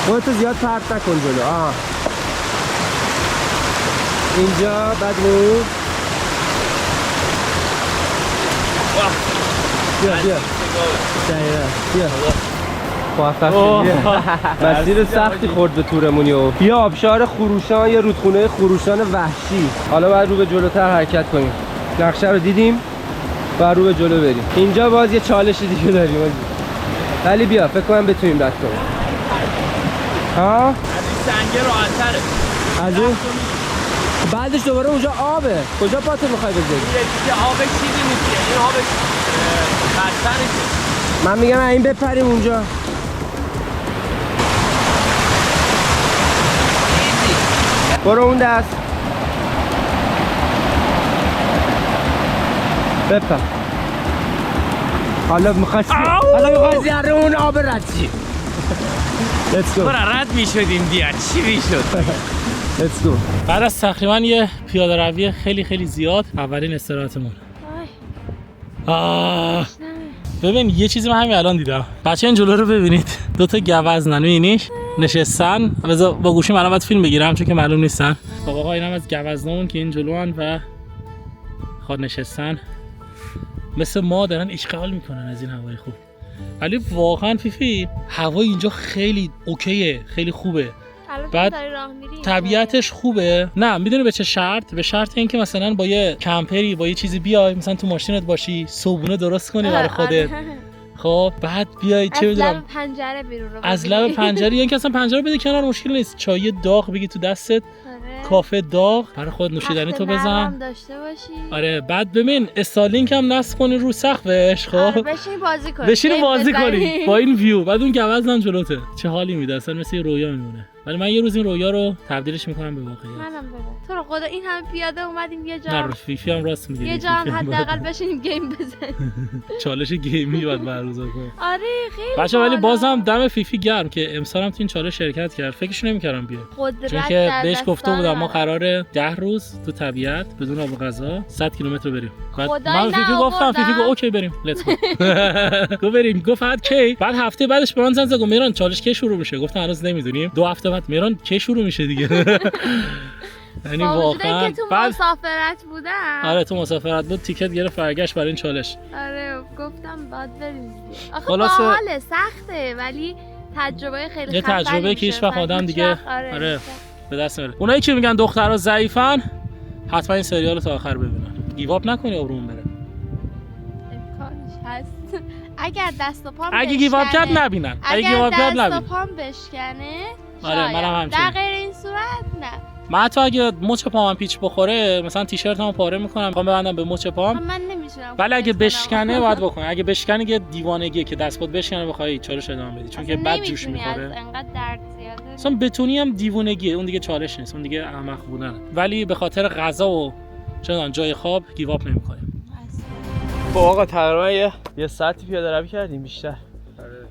خودتو زیاد پرت نکن جلو. اینجا بعد رو بیا موفق شدی. مسیر سختی خورد به تورمونی و بیا آبشار خروشان یا رودخونه خروشان وحشی. حالا باید رو به جلوتر حرکت کنیم. نقشه رو دیدیم باید رو به جلو بریم. اینجا باز یه چالش دیگه داریم ولی بیا فکر کنم بتونیم رد کنیم. از این سنگه راحت‌تره. از اون بعدش دوباره اونجا آبه. کجا پاتو میخوای بذاری؟ یه آب چیزی نیست، این آب خطرشه. من میگم این بپریم اونجا. برو اون دست بپر. حالا میخواستی رو اون آب رد چی؟ Let's go. رد میشدیم دیگه چی میشد؟ Let's go. بعد از تقریبا یه پیاده روی خیلی خیلی زیاد اولین استراحتمون. ببین یه چیزی من همین الان دیدم. بچه این جلو رو ببینید، دو تا گوزنن می‌بینیش نشستن. با گوشیم الان باید فیلم بگیرم چون که معلوم نیستن. خب آقا اینم از گوزنامون که این جلوان و خود نشستن مثل ما دارن اشغال میکنن از این هوای خوب. ولی واقعا فیفی هوای اینجا خیلی اوکیه، خیلی خوبه. بعد طبیعتش خوبه. نه میدونی به چه شرط؟ به شرط اینکه مثلا با یه کمپری با یه چیزی بیای، مثلا تو ماشینت باشی، صبحونه درست کنی برای خودت. خب بعد بیای چه میدونم پنجره بیرون رو از لب پنجره، یا اینکه اصلا پنجره بده کنار، مشکل نیست. چای داغ بگی تو دستت، کافه داغ برای خود نوشیدنی تو بزن. نرم داشته باشی. آره بعد ببین استارلینک هم نصب کنی رو سقفش. خب بشینی بازی کنی. بشینی بازی کنی با این ویو، بعد اون گوزن هم جلوته. چه حالی میده اصلا، مثل رویا میمونه. ولی من یه روز این رویا رو تبدیلش میکنم به واقعیت. منم ببر. تو رو خدا این هم پیاده اومدیم یه جا. نه فیفی هم راست میگه. یه جا هم حداقل بشینیم گیم بزنیم. چالش گیمی باید برگزار کنیم. آره خیلی. بچه ولی بازم دم فیفی گرم که امسال هم تو این چالش شرکت کرد. فکرش نمی‌کردم بیاد. چون که بهش گفته بودم ما قراره 10 روز تو طبیعت بدون آب و غذا 100 کیلومتر بریم. بعد من فیفی گفتم، فیفی گفت اوکی بریم. لیتس گو. گفت بریم. گفت بعد کی؟ بعد هفته بعدش به من زنگ زد گفت میران چالش کی شروع میشه؟ گفتم هنوز نمیدونیم. 2 هفته بعد میران کی شروع میشه دیگه. یعنی واقعا که تو مسافرت بودم. آره تو مسافرت بود، تیکت گرفت برگشت برای این چالش. آره گفتم بعد بریم. آخه خلاصه باحاله، سخته ولی تجربه خیلی یه تجربه که هیچ وقت آدم دیگه آره به دست نمیاره. اونایی که میگن دخترها ضعیفن حتما این سریال رو تا آخر ببینن. گیواب نکنی آبرومون بره. امکانش هست. اگر دست و پام اگه گیواب کرد نبینن. اگه گیواب کرد دست و پام بشکنه آره منم همچنین. در غیر این صورت نه. من حتی اگه مچ پام پیچ بخوره مثلا تیشرتمو پاره میکنم، میخوام ببندم به مچ پام. من نمیتونم. ولی اگه بشکنه باید بکنی. اگه بشکنه که دیوانگیه که دست پات بشکنه بخوای چالش ادامه بدی، چون که بعد جوش میخوره. انقدر درد زیاده. اصلا بتونی هم دیوونگیه، اون دیگه چالش نیست، اون دیگه احمق بودن. ولی به خاطر غذا و چون جای خواب گیواب نمیکنیم. خب آقا تقریبا یه ساعتی پیاده روی کردیم بیشتر. آره.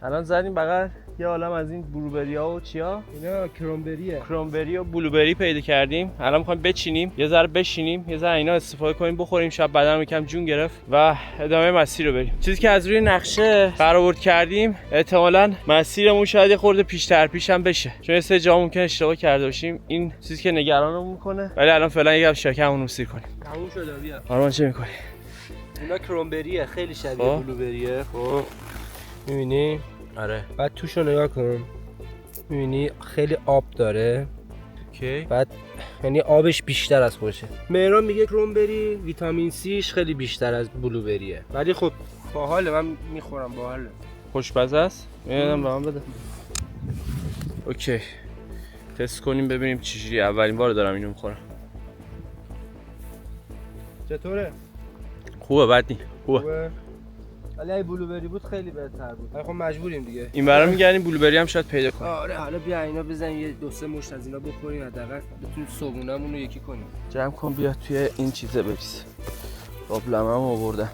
الان زدیم بغل یه عالم از این بلوبری‌ها و چیا؟ اینا کرانبریه. کرانبری و بلوبری پیدا کردیم. الان می‌خوایم بچینیم، یه ذره بشینیم، یه ذره اینا استفاده کنیم، بخوریم، شب بدنم یکم جون گرفت و ادامه مسیر رو بریم. چیزی که از روی نقشه برآورد کردیم، احتمالاً مسیرمون شاید یه خورده پیش‌تر پیشم بشه. چون یه سری جا ممکن اشتباه کرده باشیم. این چیزی که نگرانمون می‌کنه. ولی الان فعلا یکم شاکمون رو سیر کنیم. تموم شده بیا. آرمان چه می‌کنی؟ اینا کرانبریه، خیلی شبیه بلوبریه. خب می‌بینی؟ آره. بعد توشو نگاه کن. می‌بینی خیلی آب داره. اوکی. بعد یعنی آبش بیشتر از خودشه. مهران میگه کرانبری ویتامین سیش خیلی بیشتر از بلوبریه. ولی خب باحاله، من میخورم باحاله. خوشمزه است. میادم به من بده. اوکی. تست کنیم ببینیم چجوری. اولین بار دارم اینو میخورم. چطوره؟ خوبه بد نی. خوبه. ولی اگه بلوبری بود خیلی بهتر بود. ولی خب مجبوریم دیگه. این برام میگردیم بلوبری هم شاید پیدا کنیم. آره حالا بیا اینا بزنیم، یه 2-3 مشت از اینا بخوریم، حداقل بتونیم صبحونه‌مون رو یکی کنیم. جمع کن بیا توی این چیزه بریز. قابلمه‌ام آوردم.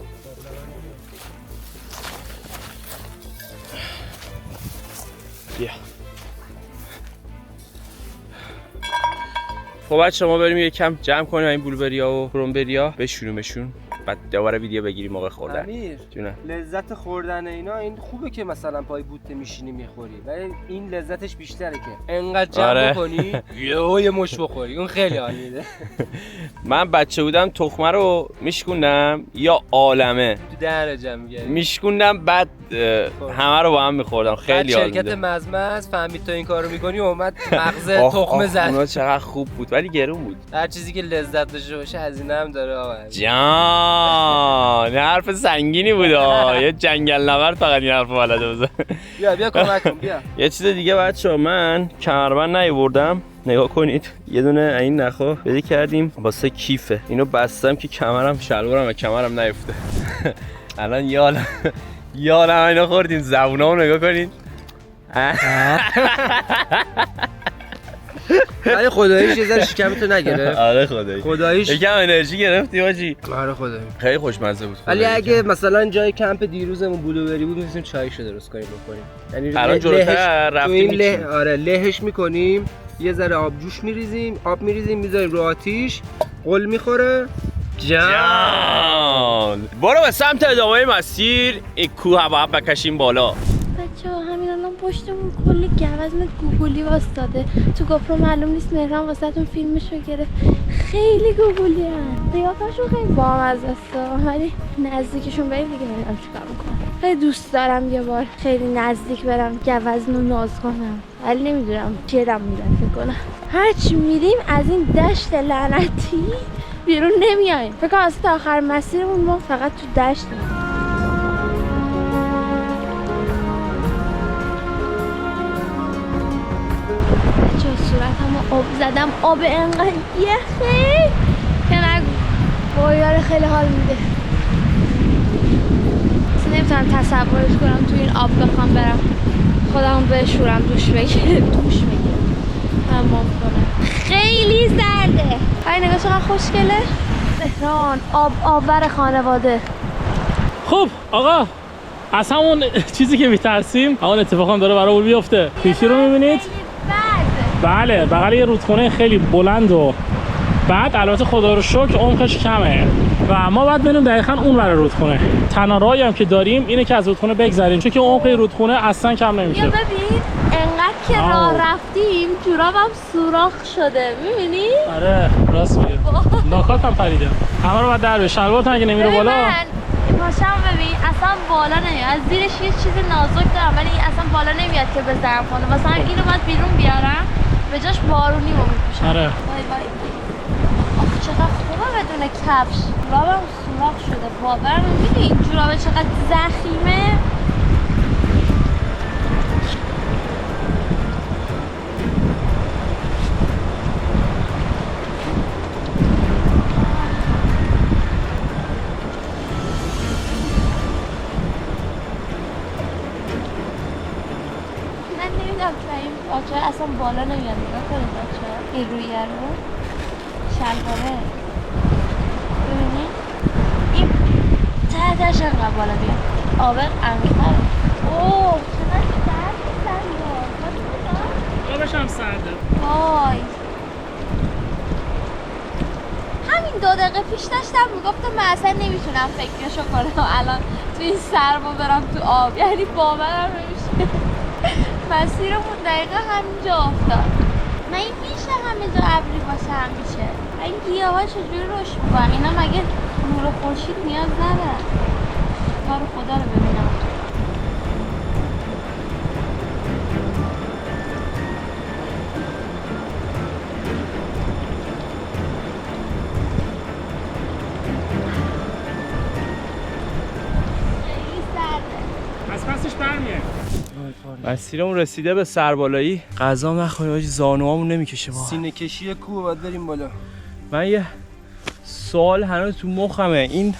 بیا. خب بعد شما بریم یه کم جمع کنیم این بلوبری‌ها و کرانبری‌ها بشونیمشون، بعد دوباره ویدیو بگیریم موقع خوردن. امیر جونه. لذت خوردن اینا این خوبه که مثلا پای بوته میشینی میخوری، ولی این لذتش بیشتره که انقدر جمع آره. بکنی یه مش بخوری، اون خیلی عالیه. من بچه بودم تخمه رو میشکوندم یا عالمه تو دهن جمع می‌گیری میشکوندم، بعد همه رو با هم میخوردم. خیلی حال شرکت میده. مزمز فهمید تو این کارو میکنی و اومد مغز تخمه زد. اونا چقدر خوب بود ولی گرون بود. هر چیزی که لذت داشته باشه هزینه هم داره آقا. جان حرف سنگینی بود یه جنگل نورد فقط این حرف بلده بزن. بیا کمک کن بیا. یه چیز دیگه بچه‌ها، من کمربند نیاوردم، نگاه کنید یه دونه این نخا بده کردیم واسه کیفه، اینو بستم که کمرم شلوارم و کمرم نیفته. الان یالا اینا خوردیم، زبونامو نگاه کنید. ولی خداییش یه ذره شکمتو نگرفت. آره خداییش یکم انرژی گرفتی حاجی. آره خدایی خیلی خوشمزه بود. ولی اگه مثلا جای کمپ دیروزمون بلوبری بود می‌تونیم چایشو درست کنیم بخوریم. یعنی الان جلوتر رفتیم آره لهش می‌کنیم، یه ذره آب جوش می‌ریزیم، آب می‌ریزیم می‌ذاریم رو آتیش، قل می‌خوره. جان برو به سمت ادامه مسیر، این کوه هوا بکشیم بالا. بچه‌ها همین الان پشتمون کلی گوزن گوگولی واسطاده. تو گوپرو معلوم نیست مهران واسهتون فیلمشو گرفت. خیلی گوگولی هن، قیافشون خیلی بامزه است، ولی نزدیکشون بریم دیگه نمیدونم چیکار میکنم. خیلی دوست دارم یه بار خیلی نزدیک برم گوزن رو ناز کنم، ولی نمیدونم چیرم میرم فکر کنم. هرچی میریم از این دشت لعنتی بیرون نمیایم. فکر کنم تا آخر مسیرمون ما فقط تو دشتیم. صورتمو آب زدم، آب انقدر یخه که نگو. بایار خیلی حال میده. نمیتونم تصورش کنم تو این آب بخوام برم خودمو بشورم دوش بگیرم حمام کنم. خیلی زرده. آی نگاه چقدر خوشگله. تهران آبور خانواده. خب آقا از همون چیزی که میترسیم همون اتفاق هم داره برامون بیفته. فیفی رو میبینید؟ بله بغل یه رودخونه خیلی بلند و بعد البته خدا رو شکر عمقش کمه و ما باید بریم دقیقاً اون ور رودخونه. تنها راهی هم که داریم اینه که از رودخونه بگذریم چون که عمق رودخونه اصلا کم نمیشه. یا ببین انقدر که راه رفتیم جورابم سوراخ شده میبینی؟ آره راست میگه. ناکات هم پریده. همه رو باید در به شلوارت اگه نمیره بالا. پاشم ببین اصلا بالا نمیاد. از زیرش یه چیز نازک دارم ولی اصلا بالا نمیاد که بذارم کنه. مثلا اینو باید بیرون بیارم به جاش بارونی رو میپوشم. آره. وای وای. آخه چقدر خوبه بدون کفش. جورابم سوراخ شده. باورم نمی‌کنی این جورابه چقدر ضخیمه. بچه اصلا بالا نمیاد. نگاه کنید بچه این رویه رو شلواره ببینید این تحتش انقدر بالا بیاد آبر انقدر. اوه چقدر سرد آبش هم سرده. وای همین 2 دقیقه پیش داشتم میگفتم من اصلا نمیتونم فکرشو کنم الان تو این سرما برم تو آب. یعنی باورم نمیشه. مسیرمون دقیقا همینجا افتاد. من این میشه همینجا ابری باشه همیشه. این گیاه ها چجوری رشد میکنن؟ اینا مگه نور خورشید نیاز ندارن؟ کار خدا رو ببینم. خیلی سرده. از پسش برمیاد. مسیرمون رسیده به سربالایی. غذا نخوریم حاجی زانوامون نمیکشه ما. سینه کشی کوه باید بریم بالا. من یه سوال هنوز تو مخمه. این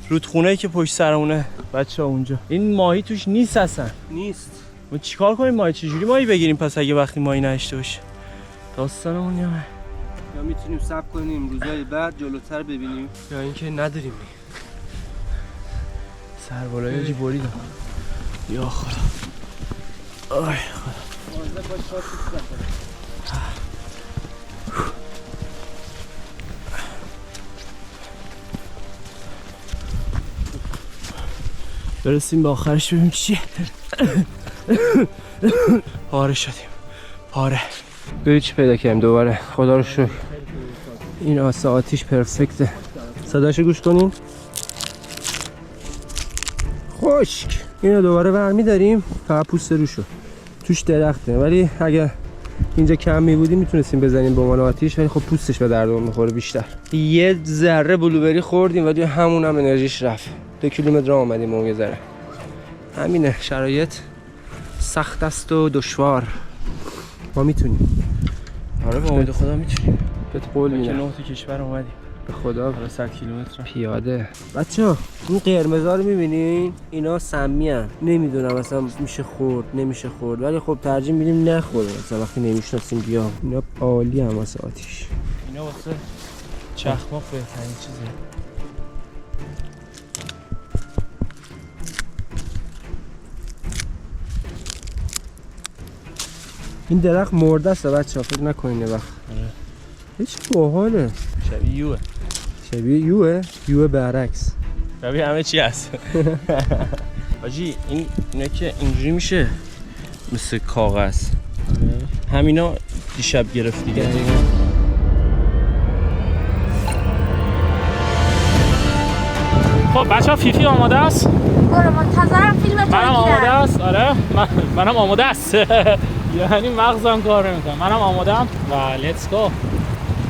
رودخونه‌ای که پشت سرمونه بچه‌ها اونجا این ماهی توش نیست اصلا. نیست. ما چیکار کنیم ماهی چجوری ماهی بگیریم پس اگه وقتی ماهی نداشته باشه؟ داستانمون یا میتونیم صبر کنیم روزهای بعد جلوتر ببینیم یا اینکه نداریم. سربالایی حاجی بریدم. یا خدا. آی خدا. برسیم به آخرش ببینیم چیه. پاره شدیم. پاره. ببین چی پیدا کردیم دوباره. خدا رو شکر. این آسه آتیش پرفکته. صداشو گوش کنین. خشک. اینو دوباره برمی داریم. فقط پوست روشو. توش درخته ولی اگه اینجا کم می بودیم میتونستیم بزنیم به عنوان آتیش ولی خب پوستش به دردمون میخوره بیشتر. یه ذره بلوبری خوردیم ولی همون هم انرژیش رفت. 2 کیلومتر راه اومدیم اون یه ذره. همینه شرایط سخت است و دشوار. ما میتونیم. آره با امید خدا میتونیم. بهت قول میدم. که 9 تا کشور اومدیم. به خدا. حالا 100 کیلومتر پیاده. بچه‌ها این قرمزا رو می‌بینین؟ اینا سمی ان. نمیدونم اصلا میشه خورد نمیشه خورد ولی خب ترجیح میدیم نخوریم مثلا وقتی نمیشناسیم بیا. اینا عالی هم واسه آتیش. اینا واسه چخماق بهترین چیزه. این درخت مرده است بچه‌ها فکر نکنین یه وقت. هیچ باحاله. شبیه یوه. شبیه یوه؟ یوه برعکس. شبیه همه چی هست. حاجی اینا که اینجوری میشه مثل کاغذ. همینا دیشب گرفت دیگه. خب بچه‌ها فیفی آماده است؟ برو منتظرم فیلم تو منم بگیرم. آماده است. آره منم آماده است. یعنی مغزم کار نمیکنه. منم آماده‌ام و لیتس گو.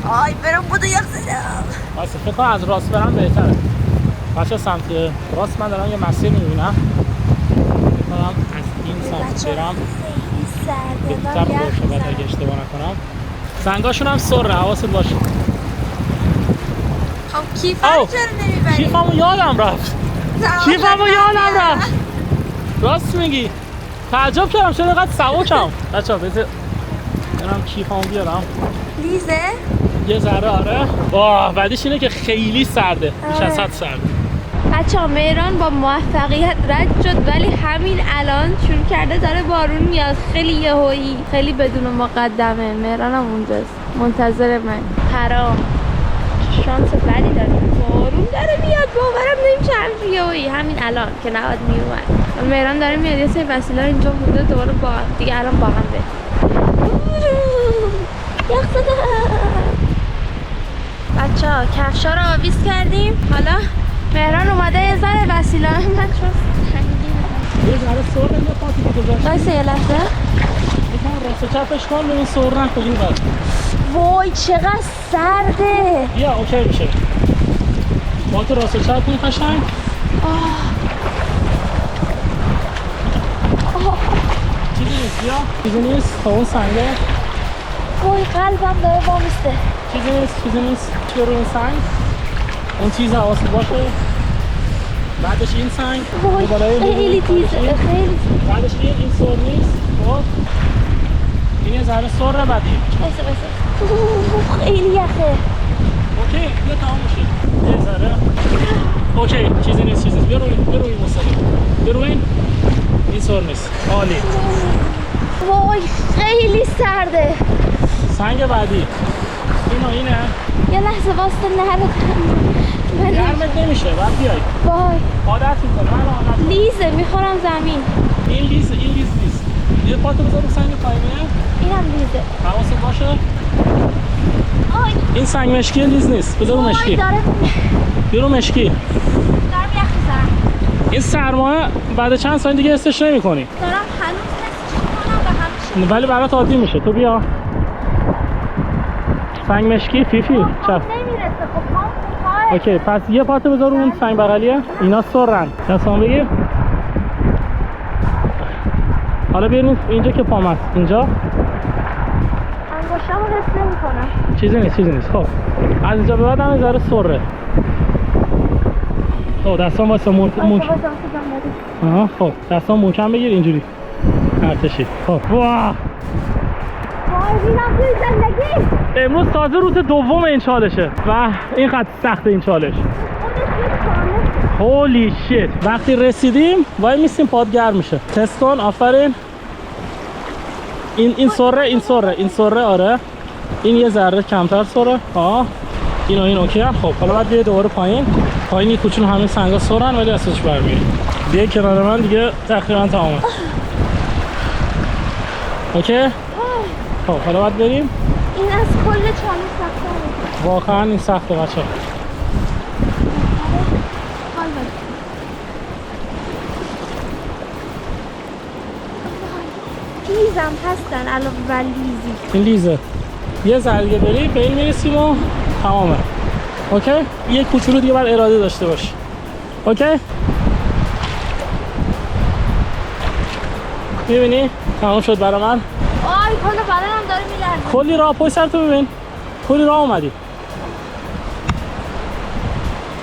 آی برم بودو یک زدم. واسه فکر کنم از راست برم بهتره. بچه سمت راست من دارم یه مسیر میبینم. فکر کنم از این سمت برم بهتر باشه بعد اگه اشتباه نکنم. سنگاشون هم سره، حواست باشه. خب کیفم چرا نمیبری؟ کیفمو یادم رفت. راست میگی. تعجب کردم چرا اینقدر سبکم. بچه‌ها بذار برم کیفمو بیارم. لیزه؟ یه ذره آره. واه بعدش اینه که خیلی سرده. بیش از حد سرده. بچه‌ها مهران با موفقیت رد شد ولی همین الان شروع کرده داره بارون میاد. خیلی یهویی، خیلی بدون مقدمه. مهرانم اونجاست منتظر من. حرام شانس بدی داریم، بارون داره میاد. باورم نمیشه همین یهویی همین الان که نباید میومد. مهران داره میاد، یه سری وسیله اینجا بوده دوباره با دیگه الان با هم بریم. یخ زده. بچه‌ها کفشا رو آویز کردیم. حالا مهران اومده یه ذره وسیله من چون سنگینه. یه ذره سر نمیاد پاتی که گذاشت. وایسا یه لحظه. میخوام راست چپش کنم ببین سر نکنیم بعد. وای چقدر سرده. بیا اوکی میشه. با تو راست چپ کنی قشنگ. چیزی نیست بیا. چیزی نیست تا اون سنگه. وای قلبم داره وامیسته. چیزی نیست. چیه رو این سنگ؟ اون چیز حواست باشه. بعدش این سنگ. وای خیلی تیزه خیلی. بعدش این سر نیست. خب این یه ذره سر بدی. بسه خیلی یخه. اوکی بیا تمام میشه. یه ذره اوکی چیزی نیست بیا روی مستقیم بیا روی این سر نیست. عالی. وای خیلی سرده. سنگ بعدی اینه. یه لحظه واسه نره. گرمت نمیشه بعد بیای. وای عادت میکنه. لیزه میخورم زمین. این لیز نیست. یه پاتو بذار رو سنگ پایینه. اینم لیزه. حواست باشه. آی این سنگ مشکی لیز نیست. بذار رو مشکی. بیا رو مشکی. دارم یخ میزنم. این سرمایه بعد چند سال دیگه حسش نمی‌کنی. دارم هنوز حسش می‌کنم به همین. ولی برات عادی میشه. تو بیا. سنگ مشکی فیفی چپ. نمیرسه خب پام کوتاه. اوکی پس یه پاتو بذار رو اون سنگ بغلیه. اینا سرن. دستام بگیر. حالا بیاریم اینجا که پام هست. اینجا انگشتمو حس نمی‌کنم. چیزی نیست. خب از اینجا به بعد هم ذره سره. دستام واسه خب دستام محکم بگیر اینجوری. ارتشی. خب واه دیدم توی زندگی. امروز تازه روز دوم این چالشه و این خط سخت این چالش. هولی شیت. وقتی رسیدیم وای میسیم پاد گرم میشه. تست کن. آفرین. این سره آره. این یه ذره کمتر سره. این اوکی. خب حالا بعد بیای دوباره پایین یه کوچولو همین سنگا سرن ولی اساسش برمیاد. بیا کنار من دیگه تقریبا تمامه. اوکی؟ خب حالا باید بریم. این از کل چالش سخته. واقعا این سخته بچه‌ها. لیزم هستن علاوه بر لیزی. این لیزه. یه ذره دیگه بری به این میرسیم و تمامه. اوکی؟ یه کوچولو دیگه باید اراده داشته باشی. اوکی؟ میبینی؟ تمام شد برای من. آی کل بدنم داره میلرزه. کلی راه پشت سرتو ببین. کلی راه اومدی.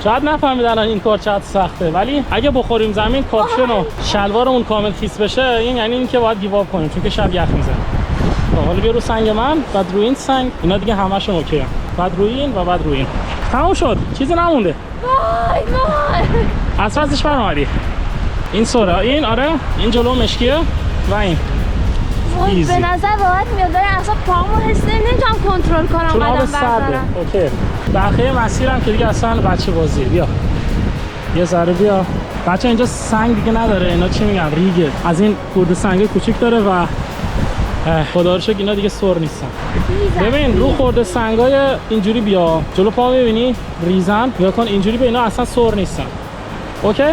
شاید نفهمید الان این کار چقدر سخته ولی اگه بخوریم زمین کاپشن و شلوارمون کامل خیس بشه این یعنی اینکه باید گیواب کنیم چون که شب یخ میزنه. حالا بیا رو سنگ من بعد روی این سنگ اینا دیگه همشون اوکی. بعد روی این و بعد روی این. تموم شد. چیزی نمونده. وای از فازش برآمدی. این سوره این آره این جلو مشکیه و این وای به نظر واقعا میاد داره اصلا پامو حس نمیتونم کنترل کنم چون آب قدم سرده. بردارم. اوکی. بقیه مسیرم که دیگه اصلا بچه بازیه. بیا یه ذره بیا. بچه اینجا سنگ دیگه نداره. اینا چی میگن ریگه. از این خورده سنگ کوچیک داره و خدا رو شکر اینا دیگه سر نیستن. ببین رو خورده سنگای اینجوری بیا جلو پا میبینی ریزن بیا کن اینجوری به اینا اصلا سر نیستن. اوکی.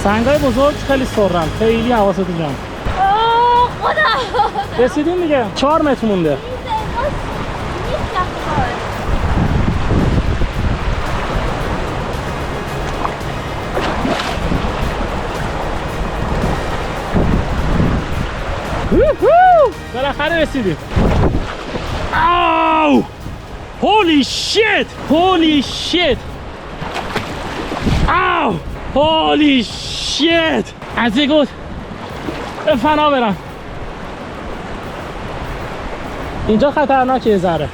سنگای بزرگ خیلی سرن. خیلی حواست جمع. خدا رسیدیم دیگه. 4 متر مونده. بالاخره رسیدیم. آو! هولی شیت! هولی شیت! آو! هولی شیت! از یک گفت به فنا برم. اینجا خطرناکه یه ذره.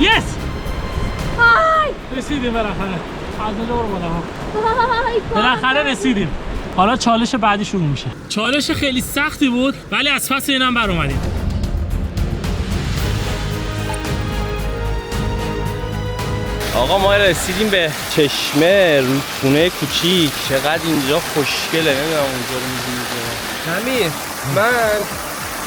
یس! رسیدیم بالاخره. عضله رو بالا. بالاخره رسیدیم. حالا چالش بعدی شروع میشه. چالش خیلی سختی بود ولی از پس اینم بر اومدیم. آقا ما رسیدیم به چشمه رودخونه کوچیک. چقدر اینجا خوشگله. نمیدونم اونجا رو می‌بینید. همین من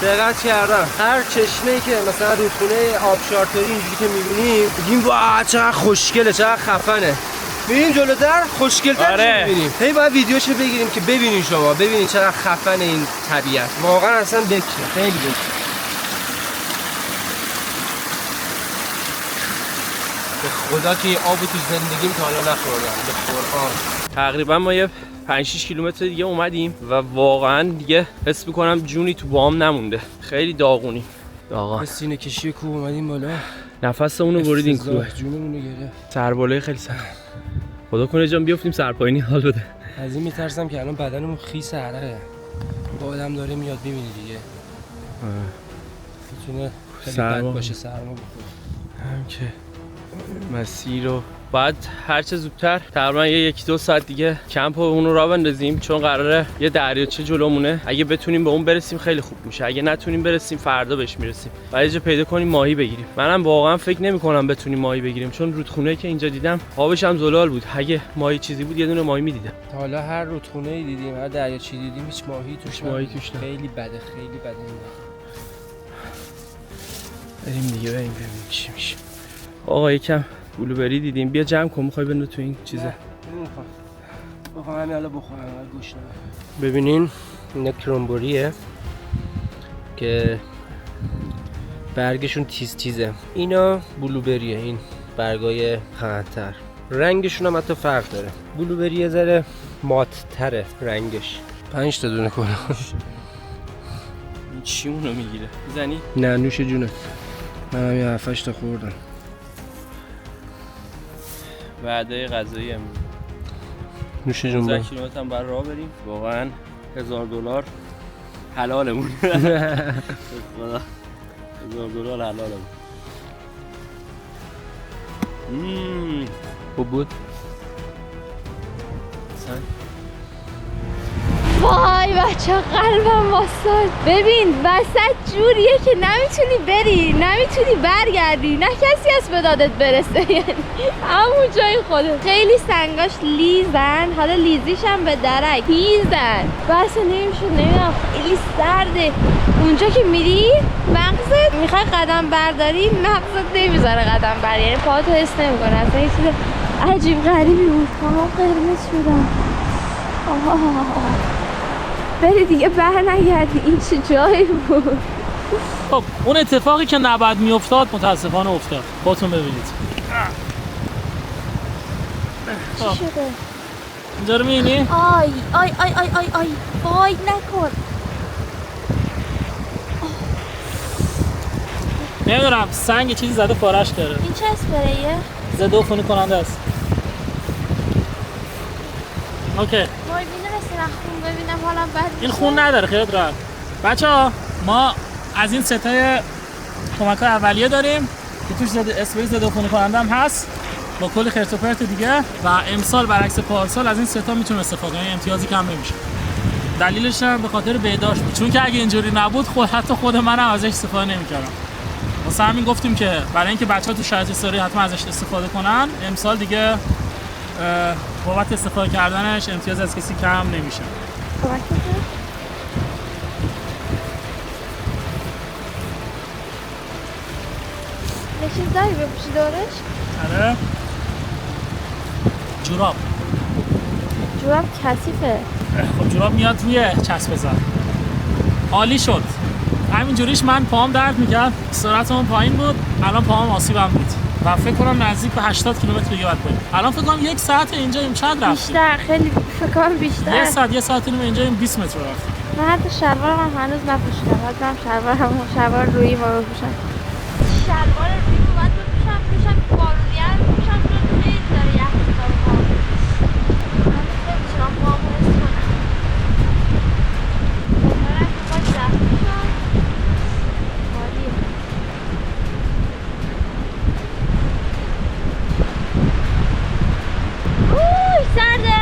دقت کردم هر چشمه‌ای که مثلا رودخونه آبشارتری اینجوری که می‌بینیم میگیم واه چقدر خوشگله چقدر خفنه. میریم جلوتر خوشگل‌تر آره. می‌بینیم. هی باید ویدیوشو بگیریم که ببینین شما ببینین چقدر خفن این طبیعت. واقعا اصلا بکره خیلی بکره. به خدا که این آبو تو زندگیم تا حالا نخوردم. به قرآن. تقریبا ما یه 5-6 کیلومتر دیگه اومدیم و واقعا دیگه حس می‌کنم جونی تو بام نمونده. خیلی داغونی. به سینه کشی کوه اومدیم بالا. نفسمون رو برید این کوه. جونمون رو گرفت. سربالای خیلی سخت. خدا کنه جان بیافتیم سرپایینی حال بده. از این میترسم که الان بدنمون خیس عرقه. با آدم داره میاد ببینی دیگه. میتونه خیلی بد باشه سرما بخوره. هم که مسیر رو بعد هرچه زودتر تقریبا 1-2 ساعت دیگه کمپ اون رو راه بندازیم چون قراره یه دریاچه جلومونه. اگه بتونیم به اون برسیم خیلی خوب میشه. اگه نتونیم برسیم فردا بهش میرسیم. و یه جا پیدا کنیم ماهی بگیریم. منم واقعا فکر نمی‌کنم بتونیم ماهی بگیریم چون رودخونه که اینجا دیدم آبش هم زلال بود. اگه ماهی چیزی بود یه دونه ماهی می‌دیدم. تا حالا هر رودخونه‌ای دیدیم هر دریاچه‌ای دیدیم هیچ ماهی توش نه. خیلی بده خیلی بده این. بریم دیگه بریم ببینیم چی میشه. آقا یکم بلوبری دیدیم. بیا جمع کن می‌خوای بنداز تو این چیزه. بخوام همین حالا بخورم گوش نمیدم. ببینین این کرنبریه که برگشون تیز تیزه. اینا بلوبریه این برگای خندتر. رنگشون هم حتی فرق داره. بلوبری یه ذره مات‌تره رنگش. 5 تا دونه کنه. این چی اونو میگیره؟ میزنی؟ نه نوش جونه. منم یه 7-8 تا خوردم. وعده غذایی هم نوش جون. 100 کیلومتر هم بر راه بریم. واقعا $1000 حلالمون. خدا $1000 حلالمون. خوب بود. وای بچه قلبم واساد. ببین وسط جوریه که نمیتونی بری نمیتونی برگردی نه کسی هست به دادت برسه. یعنی همون جای خودت. خیلی سنگاش لیزن. حالا لیزیش هم به درک هیزن بس نمیشه. نمیدونم خیلی سرده. اونجا که میری مغزت میخوای قدم برداری مغزت نمیذاره قدم برداری. یعنی پاهاتو حس نمیکنه. اصلا یه چیز عجیب غریبی بود. قرمز شدم. بری دیگه بر نگردی. این چه جایی بود. خب اون اتفاقی که نباید میافتاد متاسفانه افتاد. خودتون ببینید. چی شده؟ اینجا رو می‌بینی؟ آی آی آی آی آی آی وای نکن. نمیدونم سنگ چیزی زده پارش کرده. این چه اسپریه؟ ضد عفونی کننده است. اوکی. وای می‌دونستم خون ببینم حالا بعد این خون نداره خیلی راحت. بچه‌ها ما از این ستای کمک‌های اولیه داریم که توش اسپری ضد عفونی کننده هم هست با کلی خرت و پرت دیگه و امسال برعکس پارسال از این ستا میتونه استفاده کنه. امتیازی کم نمیشه. دلیلش هم به خاطر بهداشت بود چون که اگه اینجوری نبود حتی خود منم ازش استفاده نمی‌کردم. واسه همین گفتیم که برای اینکه بچه‌ها تو شرایط استوری حتما ازش استفاده کنن امسال دیگه بابت استفاده کردنش امتیاز از کسی کم نمیشه. یه چیز داری بپوشی دورش؟ آره جوراب کثیفه. خب جوراب میاد روی چسب بزن. عالی شد. همینجوریش من پاهم درد میکرد، سرعتمون پایین بود، الان پاهم آسیبم دید و فکر کنم نزدیک به 80 کیلومتر دیگه باید بریم. الان فکر کنم 1 ساعت اینجاییم. چقدر رفتیم؟ بیشتر، خیلی فکر کنم بیشتر. 1 ساعت اینجاییم، 20 متر رفتیم. من حتی شلوارم هنوز نپوشیدم. باید برم شلوار رویی ما بپوشم. شلوار رویی رو باید بپوشم بارونیه رو بپوشم چون خیلی داره یخ می‌کنه پاهم. من نمی‌تونم پاهامو حس کنم. دارم که باید رفت میشم. عالیه. اوه سرده.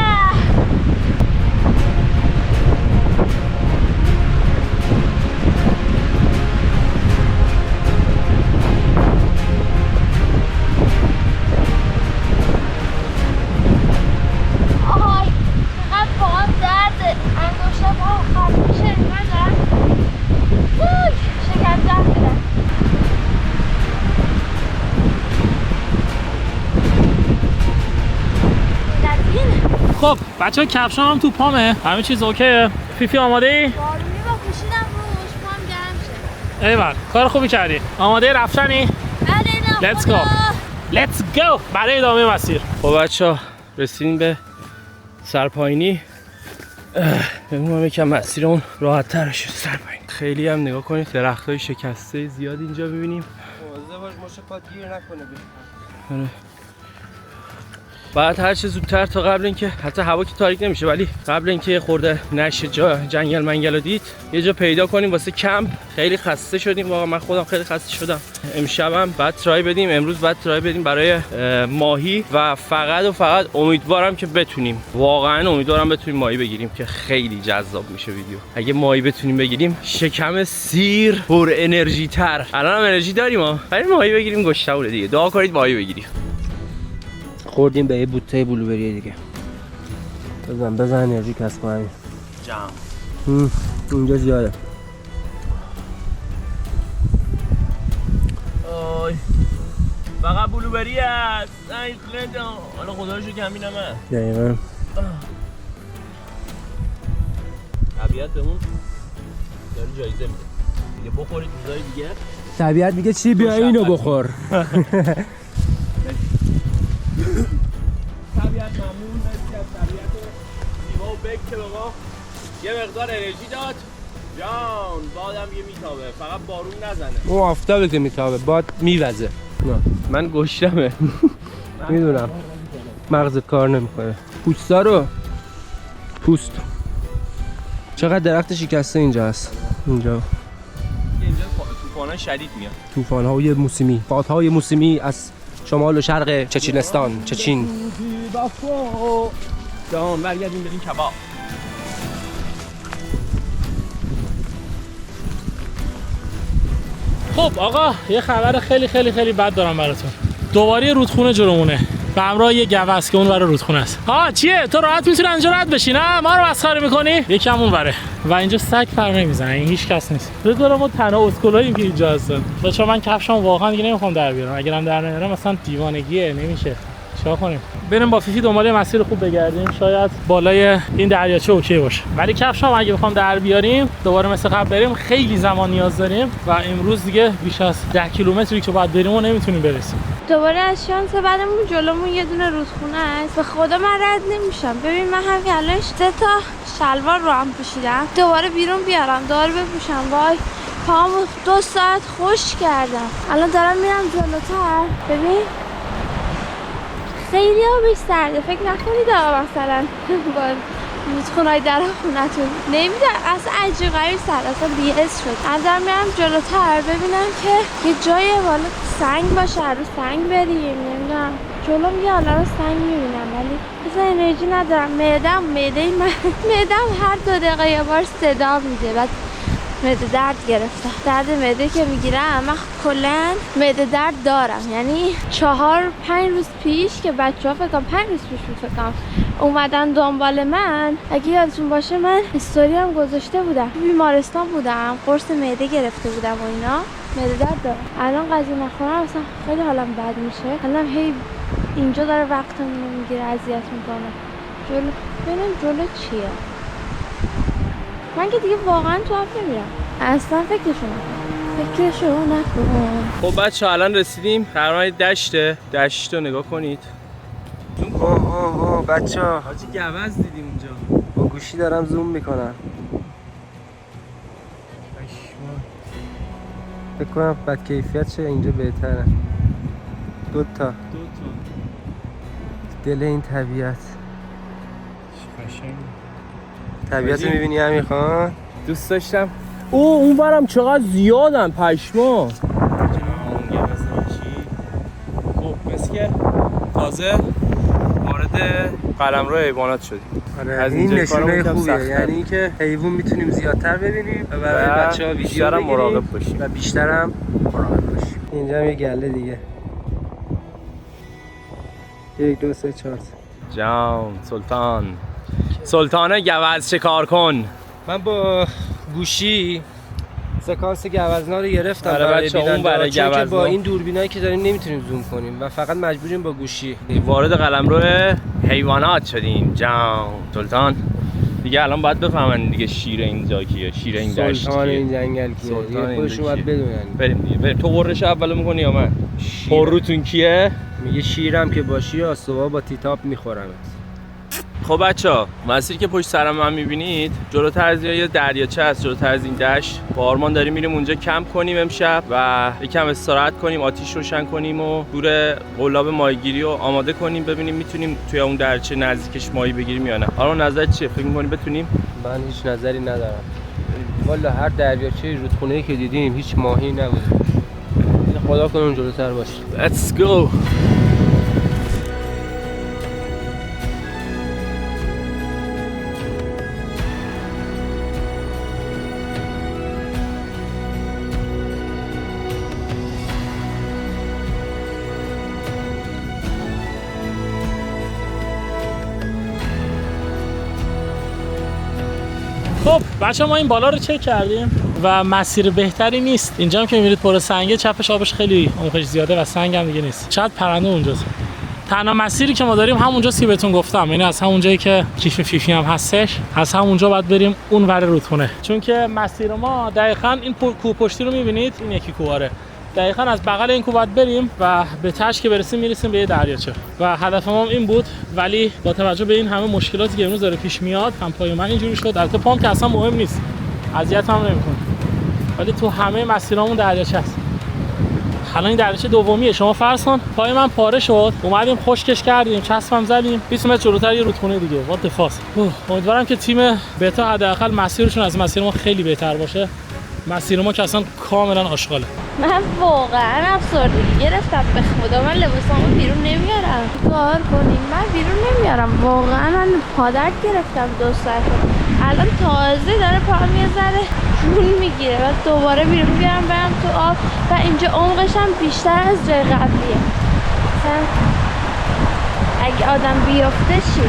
خب بچه ها کفشام هم تو پامه، همه چیز اوکیه. فیفی آماده ای؟ بارونی با پوشیدم روش پام گرم شد. ایول کار خوبی کردی. آماده رفتنی؟ بله Let's go. Let's go برای ادامه مسیر. خب بچه‌ها رسیدیم به سرپایینی. بگم یکم مسیرمون راحت تر شد. سرپایینی خیلی هم نگاه کنید درختای شکسته زیاد اینجا می‌بینیم. مواظب باش ماشه پات گیر نکنه. بعد هر چه زودتر تا قبل اینکه حتی هوا که تاریک نمیشه ولی قبل اینکه خورده نشه جنگل منگل دید یه جا پیدا کنیم واسه کمپ. خیلی خسته شدیم واقعا، من خودم خیلی خسته شدم. امشبم بعد ترای بدیم، امروز بعد ترای بدیم برای ماهی و فقط امیدوارم که بتونیم، واقعا امیدوارم بتونیم ماهی بگیریم که خیلی جذاب میشه ویدیو. اگه ماهی بتونیم بگیریم شکم سیر پر انرژی تر. الان هم انرژی داریم ها، بریم ماهی بگیریم گشتاوره دیگه. دعا کنید ماهی بگیریم. خوردیم به یه بوته بلوبری دیگه. بزن انرژی کسب کنیم. جام اینجا زیاده. آی فقط بلوبری هست. ای خدا حالا خدا رو شکر همین همه. دقیقاً. طبیعت بهمون داره جایزه میده. دیگه بخورید چیزای دیگه. طبیعت میگه چی بیا اینو بخور. طبیعت ممنون مرسی از طبیعت زیبا و بک که به ما یه مقدار انرژی داد. جان بادم یه میتابه، فقط بارون نزنه. اون آفتابه که میتابه، باد میوزه. من گشتمه. میدونم مغزت کار نمیکنه. پوستا رو پوست. چقدر درخت شکسته اینجا هست. اینجا طوفان‌ها شدید میاد. طوفان‌های موسمی، بادهای موسمی از شمال و شرق چچینستان، چچین. جان برگردیم بریم کباب. خب آقا یه خبر خیلی بد دارم براتون. دوباره رودخونه جلومونه به همراه یه گوس که اون برای رودخونه است. ها چیه؟ تو راحت میتونی اینجا رد بشی نه؟ ما رو مسخره میکنی؟ یکم اون بره و اینجا سگ پر نمیزنه، این هیچ کس نیست. بذار ما تنها اسکولاییم که اینجا هستن. بچا من کفشام واقعا دیگه نمیخوام در بیارم. اگرم در نیارم مثلا دیوانگیه، نمیشه. چیکار کنیم؟ بریم با فیفی دنبال مسیر خوب بگردیم، شاید بالای این دریاچه اوکی باشه. ولی کفشام اگه بخوام در بیاریم دوباره مثل قبل بریم خیلی زمان نیاز داریم و امروز دیگه بیش از 10 کیلومتری که باید بریم و نمیتونیم برسیم. دوباره از شانس بعدمون جلومون یه دونه رودخونه است. به خدا من رد نمیشم. ببین من همین الان 3 تا شلوار رو هم پوشیدم. دوباره بیرون بیارم، دوباره بپوشم. وای پامو 2 ساعت خشک کردم. الان دارم میرم جلوتر. ببین خیلی آبش سرده. فکر نکنید مثلا با رودخونه‌های در خونتون نمیدونم، اصلا عجیب غریب سرد، اصلا بی‌حس شد. من دارم میرم جلوتر ببینم که یه جای بالا سنگ باشه، رو سنگ بریم. نمیدونم جلوم یه حالا رو سنگ میبینم ولی اصلا انرژی ندارم. معدم هر 2 دقیقه یه بار صدا میده. بعد معده درد گرفته. درد معده که میگیرم من کلا معده درد دارم. یعنی 4-5 روز پیش که بچه‌ها فکر کنم 5 روز پیش فکر کنم اومدن دنبال من، اگه یادتون باشه من استوری هم گذاشته بودم، بیمارستان بودم، قرص معده گرفته بودم و اینا. معده درد دارم. الان غذا نخورم اصلا خیلی حالم بد میشه. الان هی اینجا داره وقتمون رو میگیره، اذیت میکنه. ببینم جلو چیه. من که دیگه واقعا تو آب نمیرم. اصلا فکرشو نکن. خب بچه الان رسیدیم قرار دشت رو نگاه کنید. اوه بچه ها حاجی گوز دیدیم اونجا. با گوشی دارم زوم میکنم. فکر کنم بد کیفیت شه اینجا بهتره. دوتا دل این طبیعت. طبیعت رو میبینی همین خان؟ دوست داشتم. اون برم چقدر زیادن پشما. خب مثل که تازه وارد قلمرو حیوانات شدیم. آره این نشونه خوبیه، یعنی اینکه حیوان میتونیم زیادتر ببینیم و برای بچه‌ها ویدیو بگیریم مراقب باشیم و بیشترم مراقب باشیم. اینجا هم یه گله دیگه. 1 2 3 4 جان سلطان گوز شکار کن. من با گوشی سکانس گوزنا رو گرفتم برای بیننده، چون که گوزنا با این دوربینایی که داریم نمیتونیم زوم کنیم و فقط مجبوریم با گوشی. وارد قلمرو حیوانات شدیم. جان سلطان دیگه الان باید بفهمن دیگه شیر اینجا کیه، شیر این دشت کیه، سلطان این جنگل کیه، دیگه خودشون باید بدونن. بریم دیگه بریم. تو قررش اولو میکنی یا من؟ قرروتون کیه؟ میگه شیرم که باشی آسوبا با تیتاب میخورم. خب بچه‌ها مسیری که پشت سر من می‌بینید جلوتر از یه دریاچه است، جلوتر از این دشت. با آرمان داریم میریم اونجا کمپ کنیم امشب و یکم استراحت کنیم، آتیش روشن کنیم و دور قلاب ماهیگیری رو آماده کنیم، ببینیم میتونیم توی اون دریاچه نزدیکش ماهی بگیریم یا نه. آرمان نظرت چیه؟ فکر می‌کنی بتونیم؟ من هیچ نظری ندارم. والا هر دریاچه رودخونه‌ای که دیدیم هیچ ماهی نبود. خدا کنه اون جلوتر باشه. Let's go. خب بچه ما این بالا رو چک کردیم و مسیر بهتری نیست. اینجا هم که میبینید پر سنگه، چپش آبش خیلی عمقش زیاده و سنگ هم دیگه نیست. شاید پرنده اونجاست. تنها مسیری که ما داریم همونجاست که بهتون گفتم، یعنی از همون جایی که کیف فیفی هم هستش، از همونجا باید بریم اون ور رودخونه. چون که مسیر ما دقیقاً این کوه پشتی رو میبینید، این یکی کوهاره. دقیقاً از بغل این کوه باید بریم و به تش که برسیم میرسیم به یه دریاچه و هدف ما این بود. ولی با توجه به این همه مشکلاتی که امروز داره پیش میاد، هم پای من اینجوری شد. البته پام که اصلا مهم نیست، اذیت هم نمیکنه، ولی تو همه مسیرامون دریاچه است. الان این دریاچه دومیه. شما فرض کن پای من پاره شد، اومدیم خشکش کردیم، چسبم زدیم، 20 متر جلوتر یه رودخونه دیگه. وات فاس. امیدوارم که تیم بتا حداقل مسیرشون از مسیر ما خیلی بهتر باشه. مسیر ما که اصلا کاملا آشغاله. من واقعا افسردگی گرفتم به خدا. من لباسامو بیرون نمیارم. کار کنیم من بیرون نمیارم. واقعا من پادرد گرفتم 2 ساعت. الان تازه داره پاهم یه ذره جون میگیره و دوباره بیرون بیارم برم تو آب و اینجا عمقش هم بیشتر از جای قبلیه. مثلا اگه آدم بیفته چی؟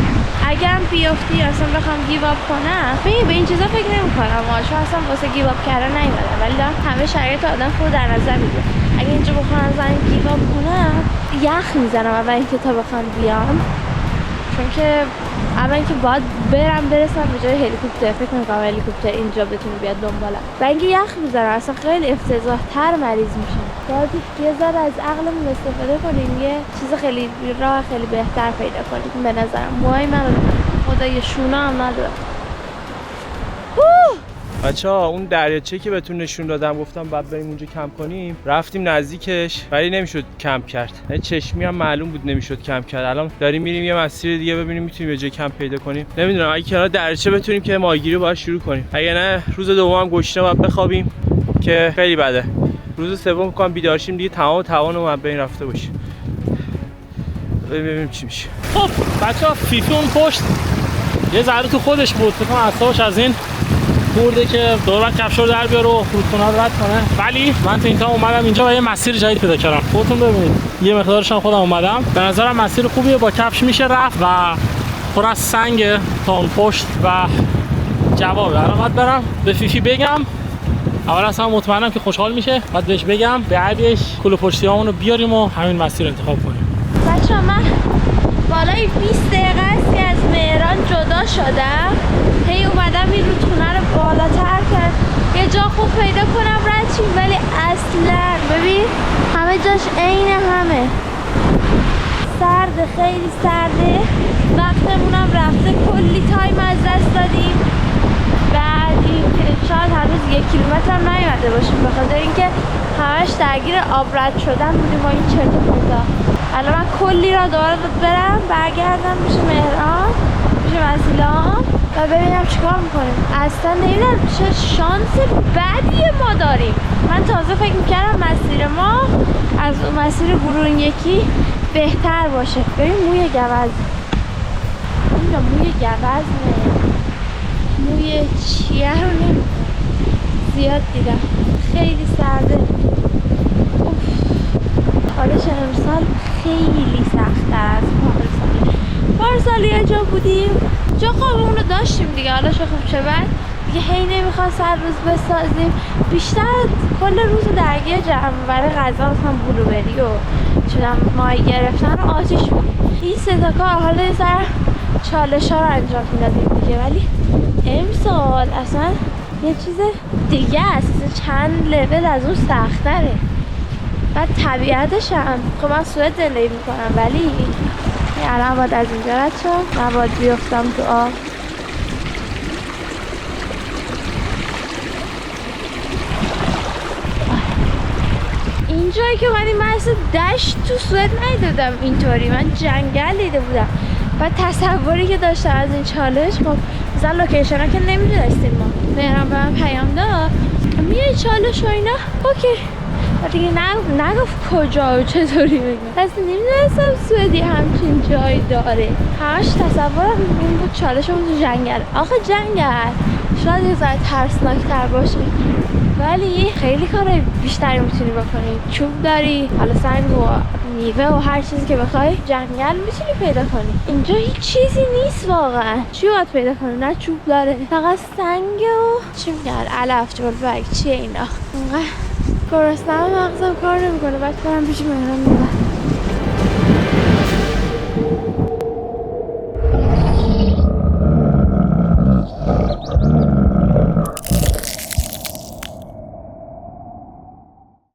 اگه هم بیفتی اصلا بخوام گیو اپ کنم، به این چیزا فکر نمی‌کنم. چون اصلا واسه گیو اپ کردن نیومدم، ولی دارم همه شرایط آدم خود در نظر میگیرم. اگه اینجا بخوام زمین گیو اپ کنم یخ میزنم اول اینکه تا بخوام بیام، چون که اول اینکه باید برسم به جای هلیکوپتر. فکر نمی‌کنم هلیکوپتر اینجا بتونه بیاد دنبالم و اینکه یخ میزنم اصلا خیلی افتضاح‌تر مریض میشم. باید یه ذره از عقلمون استفاده کنیم، یه چیز خیلی راه خیلی بهتر پیدا کنیم. به نظرم موهای من خدای شونا هم ندارم. بچه‌ها اون دریاچه که بهتون نشون دادم، گفتم بعد بریم اونجا کمپ کنیم، رفتیم نزدیکش ولی نمیشد کمپ کرد. چشمی هم معلوم بود نمیشد کمپ کرد. الان داریم میریم یه مسیر دیگه ببینیم میتونیم یه جای کمپ پیدا کنیم. نمیدونم اگه کنار دریاچه بتونیم که ماهیگیری رو باید شروع کنیم، اگه نه روز دوم گشنه باید بخوابیم که خیلی بده. روز سوم می‌کنم بیدار شیم دیگه تمام توانمون بین رفته باشه. ببینیم چی میشه. خب بچه‌ها فیفی اون پشت یه ذره تو خودش بود، فکر کنم اعصابش از این خورده که دور کفش رو در بیاره و رودخونه رو رد کنه. ولی من تا اومدم اینجا و یه مسیر جدید پیدا کردم. خودتون ببینید یه مقدارش هم خودم اومدم. به نظرم مسیر خوبیه، با کفش میشه رفت و پر از سنگ تا اون پشت و جواب. الان باید برم به فیفی بگم اول اصلا مطمئنم که خوشحال میشه، بعد بهش بگم بعدش کلو پشتیامون رو بیاریم و همین مسیر انتخاب کنیم. بچه‌ها من بالای 20 دقیقه است که از مهران جدا شدم. هی اومدم این رودخونه رو بالاتر کرد یه جا خوب پیدا کنم رد شیم، ولی اصلا ببین همه جاش عین همه. سرده، خیلی سرده، وقتمونم رفته، کلی تایم از دست دادیم. بعد شاید هنوز 1 کیلومتر هم نیومده باشیم به خاطر اینکه همش درگیر آب رد شدن بودیم و این چرت و پرتا. الان من کلی را دوباره برم برگردم پیش مهران، پیش مسیلام و ببینم چیکار میکنیم. اصلا نمیدونم چه شانس بدی ما داریم. من تازه فکر میکردم مسیر ما از مسیر گروه یکی بهتر باشه. ببین موی گوز، نمیدونم موی گوز نه موی چیه رو نمیدونم، زیاد دیدم. خیلی سرده. حالش امسال خیلی سخت‌تر از پارسال. یه جا بودیم جا خوابمون رو داشتیم دیگه، حالا چه خوب چه بد دیگه، هی نمیخواست هر روز بسازیم. بیشتر کل روز درگیر جمع برای غذا مثلا بلوبری و چونم ماهی گرفتن و آتیش بودیم. این 3 تا کار حالا یه سر چالش ها رو انجام میدادیم دیگه، ولی امسال اصلا یه چیز دیگه است، چند لول از اون سخت‌تره. بعد طبیعتش هم خب من سوئد زندگی میکنم، ولی الان باید از اینجا رد شم، نباید بیفتم تو آب. اینجایی که من اصلا دشت تو سوئد ندیدم اینطوری، من جنگل دیده بودم. و تصوری که داشتم از این چالش، خب مثلا لوکیشن ها که نمیدونستیم ما، مهران به من پیام داد میای چالش و اینا، اوکی. و دیگه نگفت کجا و چطوری بگیم، اصلا نمیدونستم سوئدی همچین جایی داره. همش تصورم این بود چالش اون تو جنگل. آخه جنگل شاید یه ذره ترسناک‌تر باشه، ولی خیلی کارهای بیشتری میتونی بکنی. چوب داری، حالا سنگ و میوه و هر چیزی که بخوای جنگل میتونی پیدا کنی. اینجا هیچ چیزی نیست واقعا. چی باید پیدا کنی؟ نه چوب داره، فقط سنگ و چی میگن علف جلبک چیه اینا. اونقدر گرسنه‌ام مغزم کار نمیکنه. بعد برم پیش مهران میبرم.